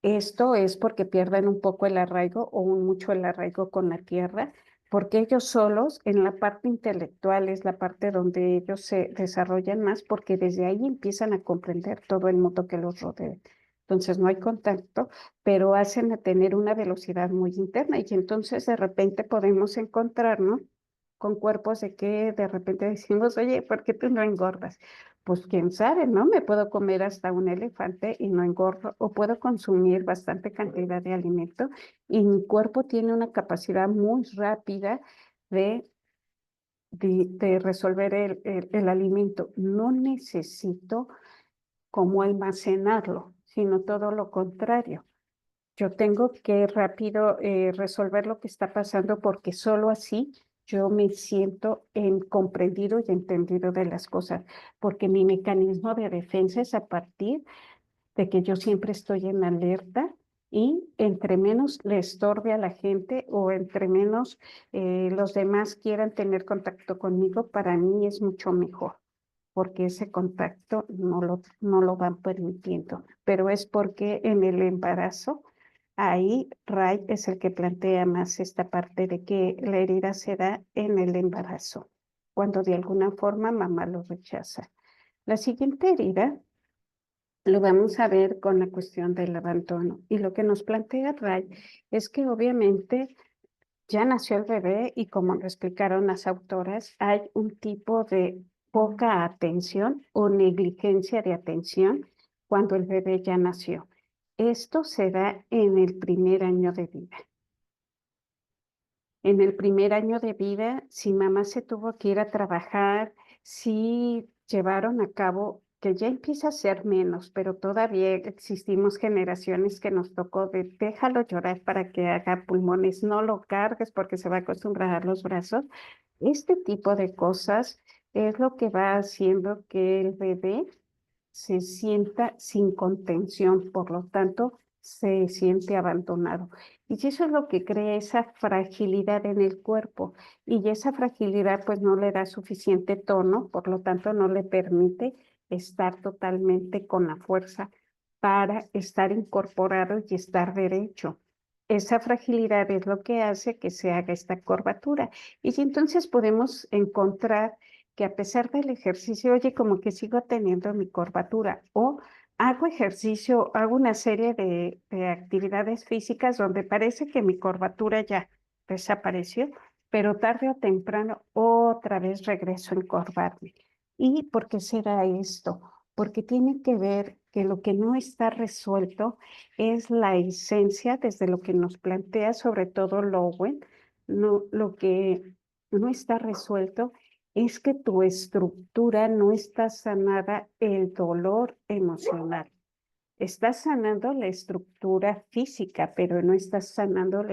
Esto es porque pierden un poco el arraigo o mucho el arraigo con la tierra, porque ellos solos, en la parte intelectual, es la parte donde ellos se desarrollan más, porque desde ahí empiezan a comprender todo el mundo que los rodea. Entonces no hay contacto, pero hacen a tener una velocidad muy interna y entonces de repente podemos encontrarnos con cuerpos de que de repente decimos, oye, ¿por qué tú no engordas? Pues quién sabe, ¿no? Me puedo comer hasta un elefante y no engordo, o puedo consumir bastante cantidad de alimento y mi cuerpo tiene una capacidad muy rápida de, de resolver el alimento. No necesito como almacenarlo, sino todo lo contrario. Yo tengo que rápido resolver lo que está pasando porque solo así yo me siento comprendido y entendido de las cosas, porque mi mecanismo de defensa es a partir de que yo siempre estoy en alerta y entre menos le estorbe a la gente o entre menos los demás quieran tener contacto conmigo, para mí es mucho mejor, porque ese contacto no lo van permitiendo. Pero es porque en el embarazo, ahí Ray es el que plantea más esta parte de que la herida se da en el embarazo, cuando de alguna forma mamá lo rechaza. La siguiente herida lo vamos a ver con la cuestión del abandono. Y lo que nos plantea Ray es que obviamente ya nació el bebé y como lo explicaron las autoras, hay un tipo de poca atención o negligencia de atención cuando el bebé ya nació. Esto se da en el primer año de vida. En el primer año de vida, si mamá se tuvo que ir a trabajar, si llevaron a cabo, que ya empieza a ser menos, pero todavía existimos generaciones que nos tocó de déjalo llorar para que haga pulmones, no lo cargues porque se va a acostumbrar a los brazos. Este tipo de cosas es lo que va haciendo que el bebé se sienta sin contención, por lo tanto, se siente abandonado. Y eso es lo que crea esa fragilidad en el cuerpo. Y esa fragilidad pues no le da suficiente tono, por lo tanto no le permite estar totalmente con la fuerza para estar incorporado y estar derecho. Esa fragilidad es lo que hace que se haga esta curvatura. Y si entonces podemos encontrar que a pesar del ejercicio, oye, como que sigo teniendo mi curvatura o hago ejercicio, hago una serie de actividades físicas donde parece que mi curvatura ya desapareció, pero tarde o temprano otra vez regreso a encorvarme. ¿Y por qué será esto? Porque tiene que ver que lo que no está resuelto es la esencia desde lo que nos plantea sobre todo Lowen, no, lo que no está resuelto es que tu estructura no está sanada el dolor emocional. Estás sanando la estructura física, pero no estás sanando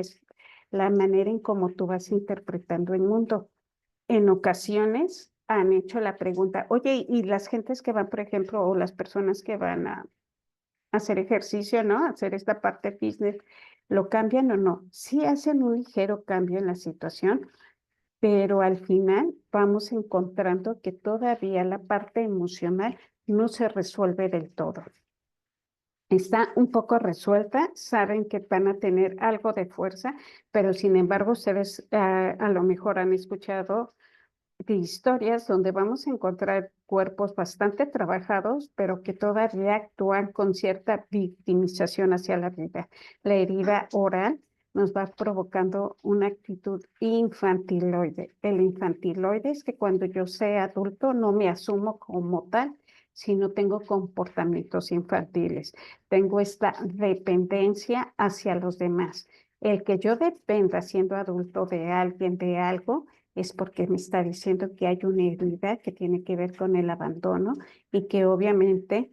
la manera en cómo tú vas interpretando el mundo. En ocasiones han hecho la pregunta, oye, y las gentes que van, por ejemplo, o las personas que van a hacer ejercicio, ¿no? Hacer esta parte fitness, ¿lo cambian o no? Sí hacen un ligero cambio en la situación, pero al final vamos encontrando que todavía la parte emocional no se resuelve del todo. Está un poco resuelta, saben que van a tener algo de fuerza, pero sin embargo ustedes a lo mejor han escuchado de historias donde vamos a encontrar cuerpos bastante trabajados, pero que todavía actúan con cierta victimización hacia la vida. La herida oral nos va provocando una actitud infantiloide. El infantiloide es que cuando yo sea adulto no me asumo como tal, sino tengo comportamientos infantiles. Tengo esta dependencia hacia los demás. El que yo dependa siendo adulto de alguien, de algo, es porque me está diciendo que hay una herida que tiene que ver con el abandono y que obviamente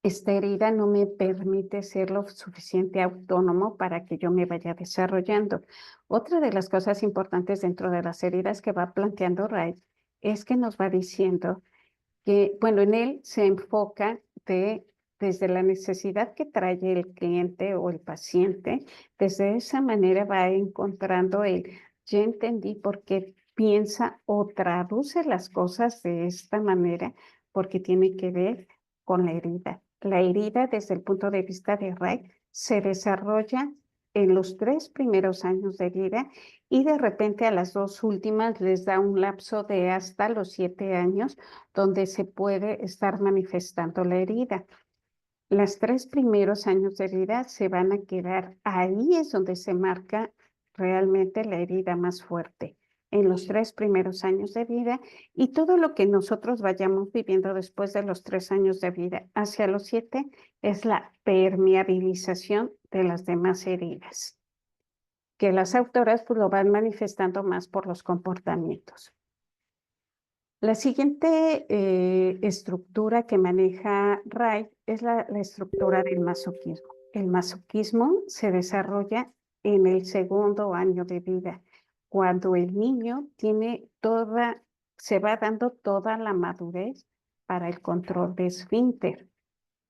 esta herida no me permite ser lo suficiente autónomo para que yo me vaya desarrollando. Otra de las cosas importantes dentro de las heridas que va planteando Wright es que nos va diciendo que, bueno, en él se enfoca desde la necesidad que trae el cliente o el paciente, desde esa manera va encontrando ya entendí por qué piensa o traduce las cosas de esta manera, porque tiene que ver con la herida. La herida, desde el punto de vista de Ray, se desarrolla en los 3 primeros años de vida y de repente a las 2 últimas les da un lapso de hasta los 7 años donde se puede estar manifestando la herida. Los 3 primeros años de vida se van a quedar, ahí es donde se marca realmente la herida más fuerte, en los 3 primeros años de vida y todo lo que nosotros vayamos viviendo después de los 3 años de vida hacia los 7 es la permeabilización de las demás heridas, que las autoras pues, lo van manifestando más por los comportamientos. La siguiente estructura que maneja Ray es la estructura del masoquismo. El masoquismo se desarrolla en el segundo año de vida, cuando el niño se va dando toda la madurez para el control de esfínter.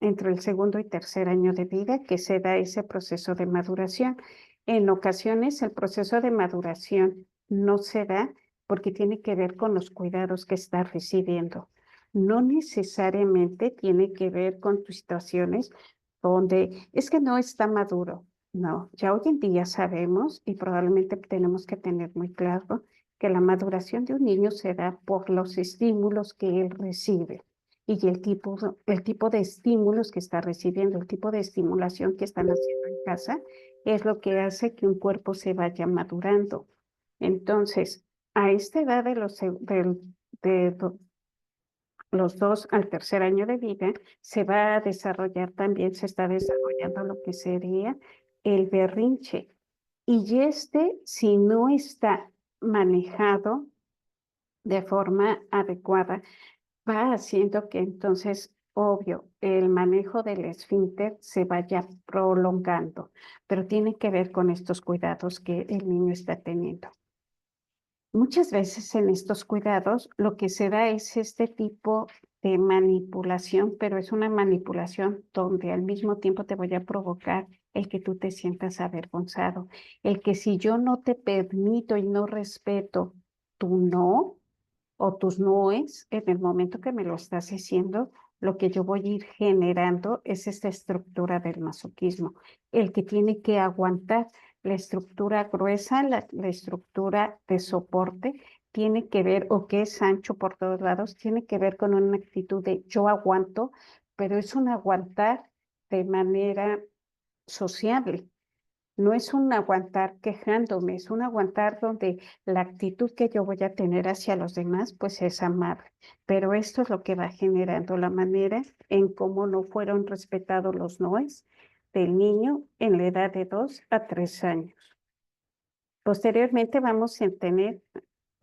Entre el segundo y tercer año de vida que se da ese proceso de maduración. En ocasiones el proceso de maduración no se da porque tiene que ver con los cuidados que está recibiendo. No necesariamente tiene que ver con tus situaciones donde es que no está maduro. No, ya hoy en día sabemos y probablemente tenemos que tener muy claro que la maduración de un niño se da por los estímulos que él recibe y el tipo de estímulos que está recibiendo, el tipo de estimulación que están haciendo en casa, es lo que hace que un cuerpo se vaya madurando. Entonces, a esta edad de los 2 al tercer año de vida, se va a desarrollar también, se está desarrollando lo que sería el berrinche. Y si no está manejado de forma adecuada, va haciendo que entonces, obvio, el manejo del esfínter se vaya prolongando, pero tiene que ver con estos cuidados que el niño está teniendo. Muchas veces en estos cuidados lo que se da es este tipo de manipulación, pero es una manipulación donde al mismo tiempo te voy a provocar el que tú te sientas avergonzado, el que si yo no te permito y no respeto tu no, o tus noes, en el momento que me lo estás diciendo, lo que yo voy a ir generando es esta estructura del masoquismo, el que tiene que aguantar la estructura gruesa, la estructura de soporte, tiene que ver, o que es ancho por todos lados, tiene que ver con una actitud de yo aguanto, pero es un aguantar de manera sociable. No es un aguantar quejándome, es un aguantar donde la actitud que yo voy a tener hacia los demás, pues es amable. Pero esto es lo que va generando la manera en cómo no fueron respetados los noes del niño en la edad de 2 a 3 años. Posteriormente vamos a tener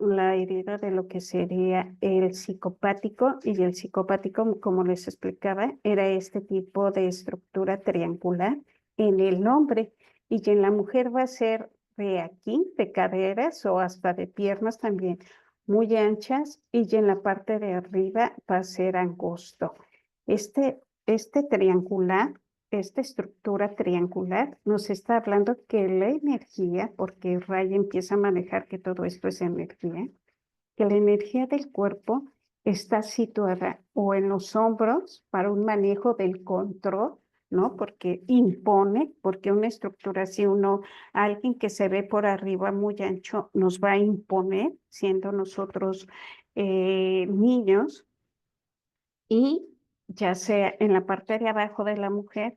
la herida de lo que sería el psicopático, y el psicopático, como les explicaba, era este tipo de estructura triangular en el hombre, y en la mujer va a ser de aquí, de caderas o hasta de piernas también muy anchas, y en la parte de arriba va a ser angosto. Este triangular, esta estructura triangular nos está hablando que la energía, porque Ray empieza a manejar que todo esto es energía, que la energía del cuerpo está situada o en los hombros para un manejo del control, ¿no? Porque impone, porque una estructura así, alguien que se ve por arriba muy ancho, nos va a imponer, siendo nosotros niños, y ya sea en la parte de abajo de la mujer,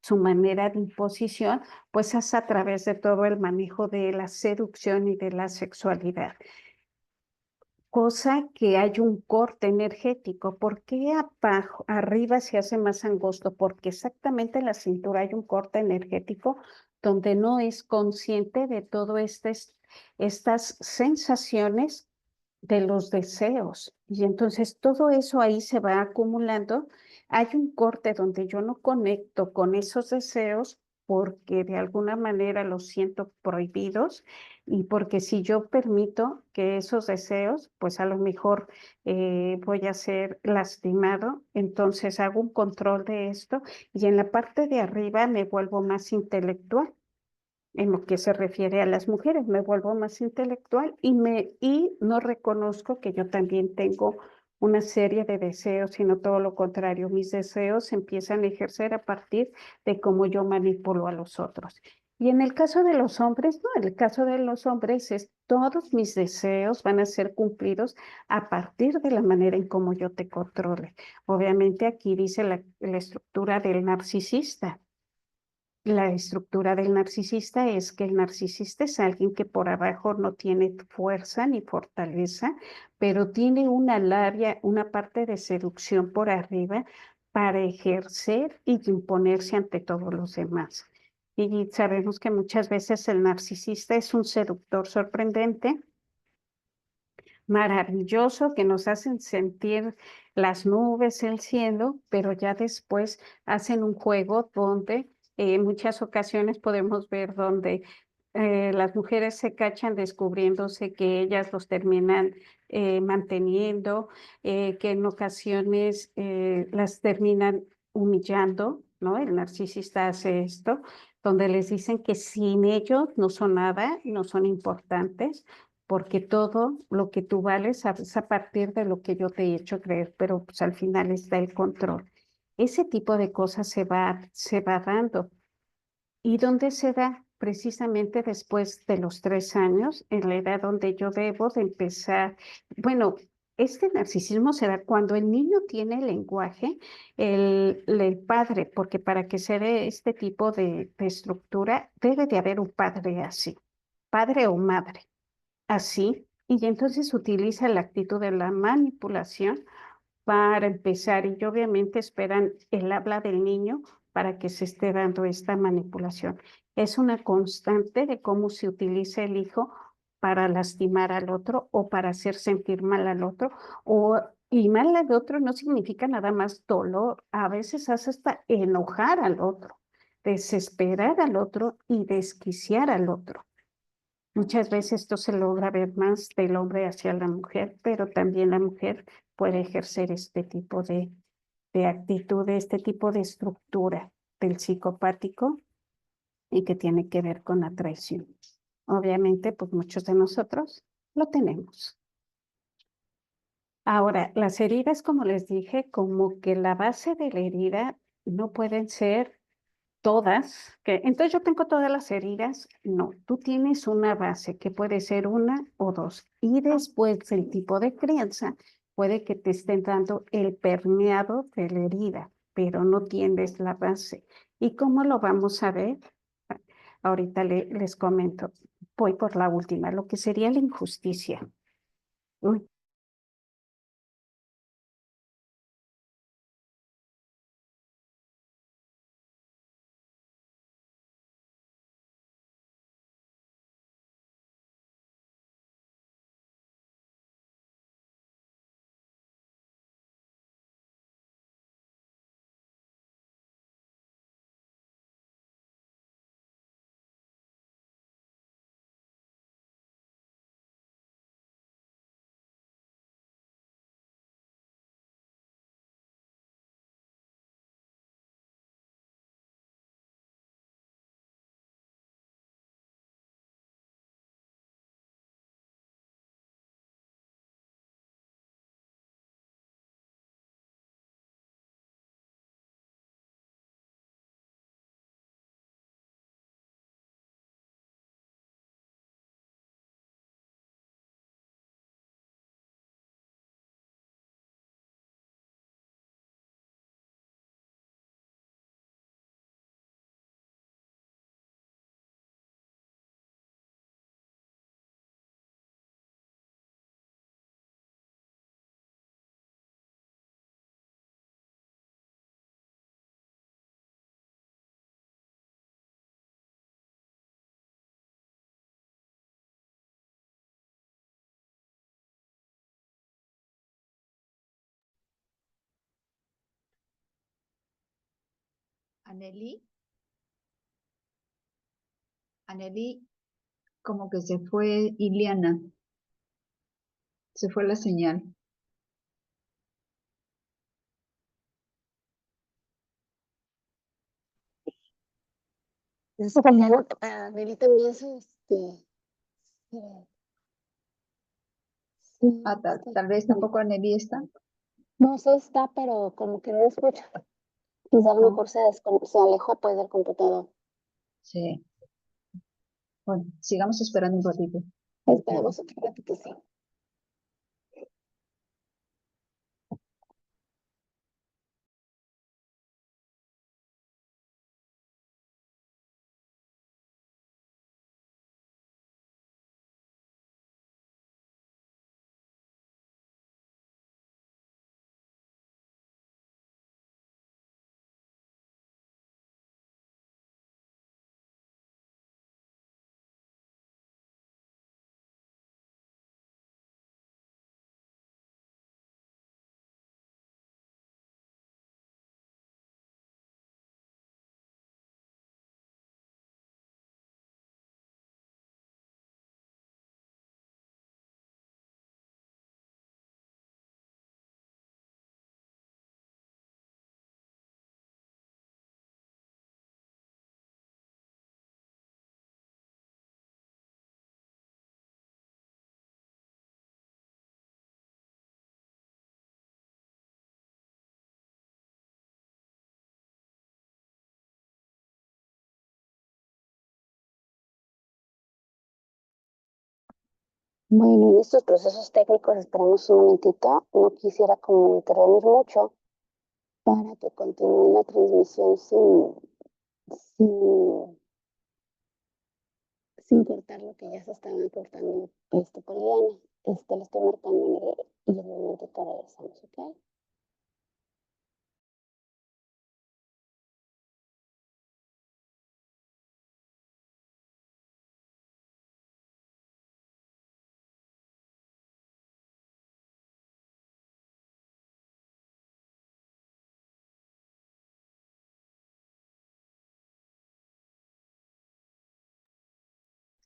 su manera de imposición, pues es a través de todo el manejo de la seducción y de la sexualidad. Cosa que hay un corte energético. ¿Por qué abajo, arriba se hace más angosto? Porque exactamente en la cintura hay un corte energético donde no es consciente de todas estas sensaciones de los deseos. Y entonces todo eso ahí se va acumulando. Hay un corte donde yo no conecto con esos deseos porque de alguna manera los siento prohibidos, y porque si yo permito que esos deseos, pues a lo mejor voy a ser lastimado, entonces hago un control de esto, y en la parte de arriba me vuelvo más intelectual. En lo que se refiere a las mujeres, me vuelvo más intelectual y no reconozco que yo también tengo una serie de deseos, sino todo lo contrario. Mis deseos empiezan a ejercer a partir de cómo yo manipulo a los otros. Y en el caso de los hombres, no, en el caso de los hombres es todos mis deseos van a ser cumplidos a partir de la manera en cómo yo te controle. Obviamente aquí dice la estructura del narcisista. La estructura del narcisista es que el narcisista es alguien que por abajo no tiene fuerza ni fortaleza, pero tiene una labia, una parte de seducción por arriba para ejercer y imponerse ante todos los demás. Y sabemos que muchas veces el narcisista es un seductor sorprendente, maravilloso, que nos hacen sentir las nubes, el cielo, pero ya después hacen un juego donde En muchas ocasiones podemos ver donde las mujeres se cachan descubriéndose que ellas los terminan manteniendo, que en ocasiones las terminan humillando, ¿no? El narcisista hace esto, donde les dicen que sin ellos no son nada, no son importantes, porque todo lo que tú vales es a partir de lo que yo te he hecho creer, pero pues al final está el control. Ese tipo de cosas se va dando. ¿Y dónde se da? Precisamente después de los 3 años, en la edad donde yo debo de empezar. Bueno, este narcisismo se da cuando el niño tiene lenguaje, el padre, porque para que se dé este tipo de estructura, debe de haber un padre así, padre o madre, así. Y entonces utiliza la actitud de la manipulación para empezar, y obviamente esperan el habla del niño para que se esté dando esta manipulación. Es una constante de cómo se utiliza el hijo para lastimar al otro o para hacer sentir mal al otro, y mal al otro no significa nada más dolor, a veces hace hasta enojar al otro, desesperar al otro y desquiciar al otro. Muchas veces esto se logra ver más del hombre hacia la mujer, pero también la mujer puede ejercer este tipo de actitud, este tipo de estructura del psicopático y que tiene que ver con la traición. Obviamente, pues muchos de nosotros lo tenemos. Ahora, las heridas, como les dije, como que la base de la herida no pueden ser todas, que entonces yo tengo todas las heridas. No, tú tienes una base que puede ser una o dos. Y después del tipo de crianza, puede que te estén dando el permeado de la herida, pero no tienes la base. ¿Y cómo lo vamos a ver? Ahorita les comento. Voy por la última, lo que sería la injusticia. Uy, Aneli, Aneli, como que se fue Iliana, se fue la señal. Eso también, a Nelly también sí, Tal vez tampoco Aneli está. no, sí está, pero como que no escucha. Quizá a lo No, mejor se alejó pues del computador. sí. Bueno, sigamos esperando un ratito. Esperemos otro ratito, sí. Bueno, en estos procesos técnicos esperemos un momentito. No quisiera como intervenir mucho para que continúe la transmisión sin, sin cortar lo que ya se estaba cortando por Diana. Le estoy marcando y en un momentito regresamos, ¿ok?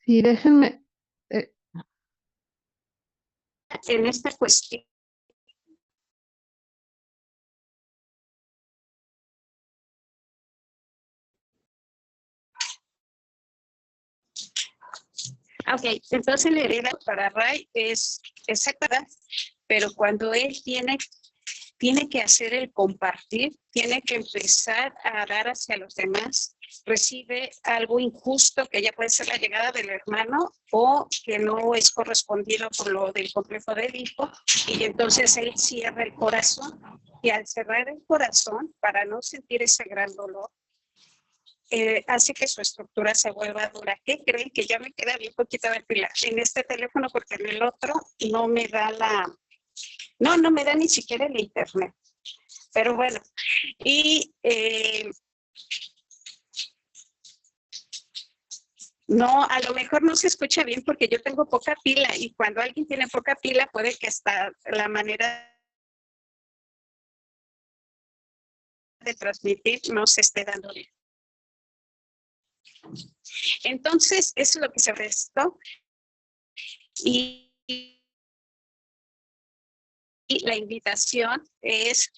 Sí, déjenme, En esta cuestión. Ok, entonces la herida para Ray es exacta, pero cuando él tiene que hacer el compartir, tiene que empezar a dar hacia los demás, recibe algo injusto, que ya puede ser la llegada del hermano o que no es correspondido por lo del complejo del hijo, y entonces él cierra el corazón, y al cerrar el corazón, para no sentir ese gran dolor, hace que su estructura se vuelva dura. ¿Qué creen? Que ya me queda bien poquito de pila en este teléfono, porque en el otro no me da no me da ni siquiera el internet. Pero bueno, y no, a lo mejor no se escucha bien porque yo tengo poca pila, y cuando alguien tiene poca pila puede que hasta la manera de transmitir no se esté dando bien. Entonces, eso es lo que se prestó. Y la invitación es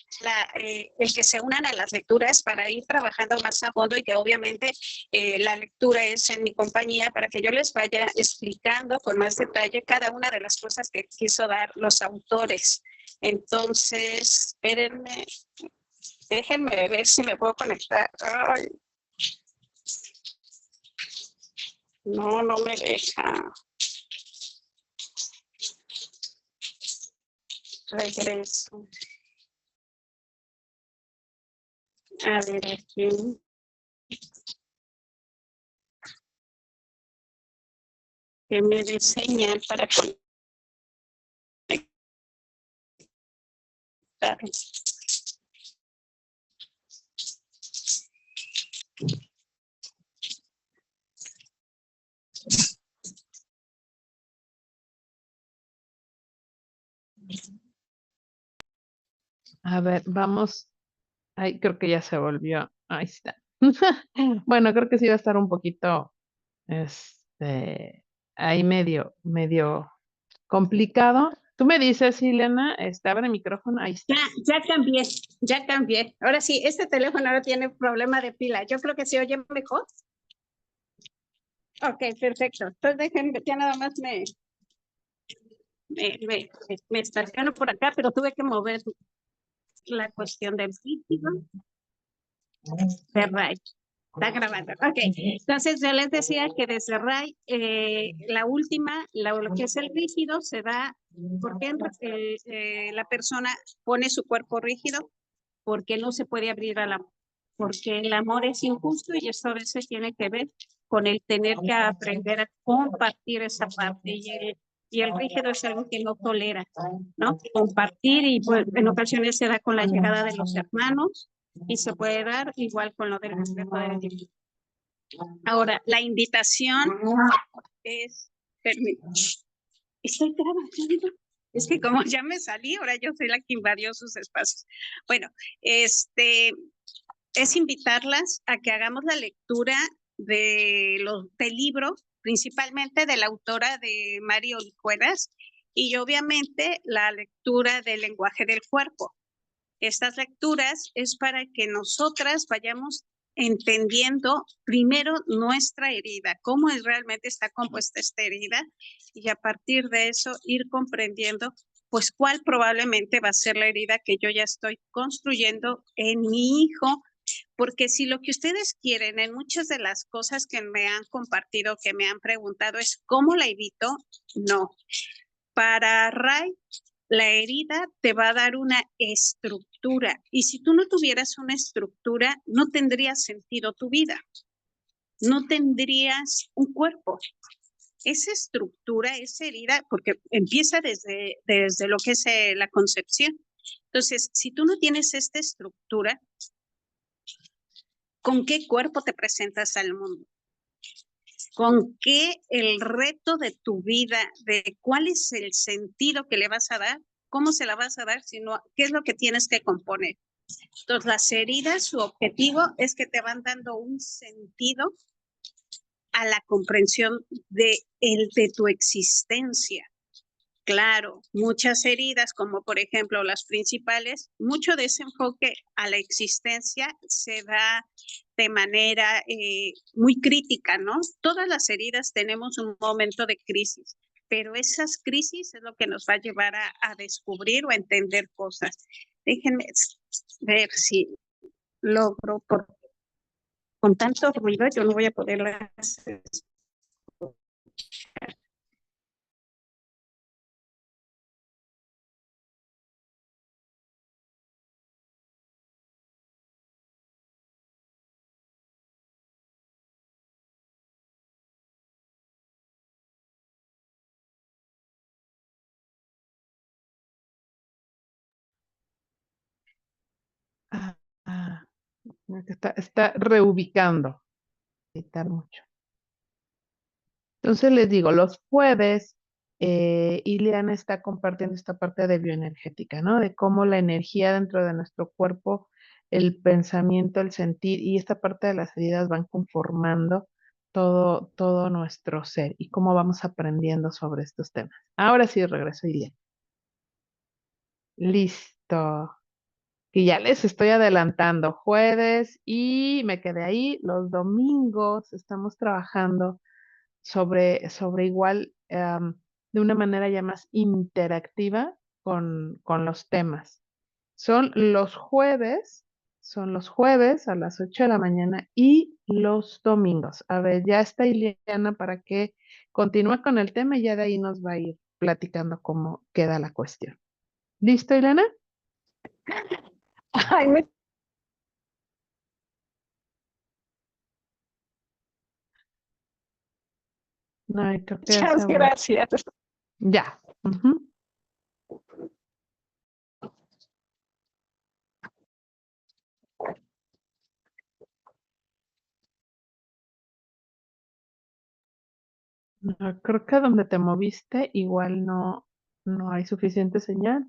el que se unan a las lecturas para ir trabajando más a fondo, y que obviamente la lectura es en mi compañía para que yo les vaya explicando con más detalle cada una de las cosas que quiso dar los autores. Entonces, espérenme, déjenme ver si me puedo conectar. Ay. No me deja. Regreso. A ver, aquí. Que me dé señal para conectar. a ver, vamos. Ay, creo que ya se volvió. Ahí está. Bueno, creo que sí va a estar un poquito, ahí medio complicado. Tú me dices, Elena, abre el micrófono, ahí está. Ya cambié. Ahora sí, este teléfono ahora tiene problema de pila. Yo creo que se oye mejor. Ok, perfecto. Entonces déjenme, ya nada más me estaciono por acá, pero tuve que mover la cuestión del líquido. De Ray. Está grabando. Ok, entonces yo les decía que desde Ray, la última, lo que es el rígido, se da porque la persona pone su cuerpo rígido, porque no se puede abrir al amor, porque el amor es injusto, y esto a veces tiene que ver con el tener que aprender a compartir esa parte, y el rígido es algo que no tolera, ¿no? Compartir, y pues en ocasiones se da con la llegada de los hermanos, y se puede dar igual con lo del reflejo del Espíritu. Ahora, la invitación es, estoy trabajando. Es que como ya me salí, ahora yo soy la que invadió sus espacios. Bueno, es invitarlas a que hagamos la lectura del libro, principalmente de la autora de Mari Olijuelas, y obviamente la lectura del lenguaje del cuerpo. Estas lecturas es para que nosotras vayamos entendiendo primero nuestra herida, cómo realmente está compuesta esta herida, y a partir de eso ir comprendiendo pues cuál probablemente va a ser la herida que yo ya estoy construyendo en mi hijo, Porque si lo que ustedes quieren en muchas de las cosas que me han compartido, que me han preguntado, es cómo la evito, no. Para Ray, la herida te va a dar una estructura. Y si tú no tuvieras una estructura, no tendría sentido tu vida. No tendrías un cuerpo. Esa estructura, esa herida, porque empieza desde lo que es la concepción. Entonces, si tú no tienes esta estructura, ¿con qué cuerpo te presentas al mundo? ¿Con qué el reto de tu vida, de cuál es el sentido que le vas a dar? ¿Cómo se la vas a dar? Sino, ¿qué es lo que tienes que componer? Entonces, las heridas, su objetivo es que te van dando un sentido a la comprensión de tu existencia. Claro, muchas heridas, como por ejemplo las principales, mucho de ese enfoque a la existencia se da de manera muy crítica, ¿no? Todas las heridas tenemos un momento de crisis, pero esas crisis es lo que nos va a llevar a descubrir o a entender cosas. Déjenme ver si logro, porque con tanto ruido yo no voy a poder hacer. Ah, está reubicando. Editar mucho. Entonces les digo, los jueves, Ileana está compartiendo esta parte de bioenergética, ¿no? De cómo la energía dentro de nuestro cuerpo, el pensamiento, el sentir y esta parte de las heridas van conformando todo nuestro ser y cómo vamos aprendiendo sobre estos temas. Ahora sí regreso, Ileana. Listo. Y ya les estoy adelantando jueves y me quedé ahí. Los domingos estamos trabajando sobre igual, de una manera ya más interactiva con los temas. Son los jueves, son los jueves a las 8 de la mañana y los domingos. A ver, ya está Ileana para que continúe con el tema y ya de ahí nos va a ir platicando cómo queda la cuestión. ¿Listo, Ileana? Ay, No, creo que ya muchas gracias. Ya. Ujú. No, creo que donde te moviste igual no hay suficiente señal.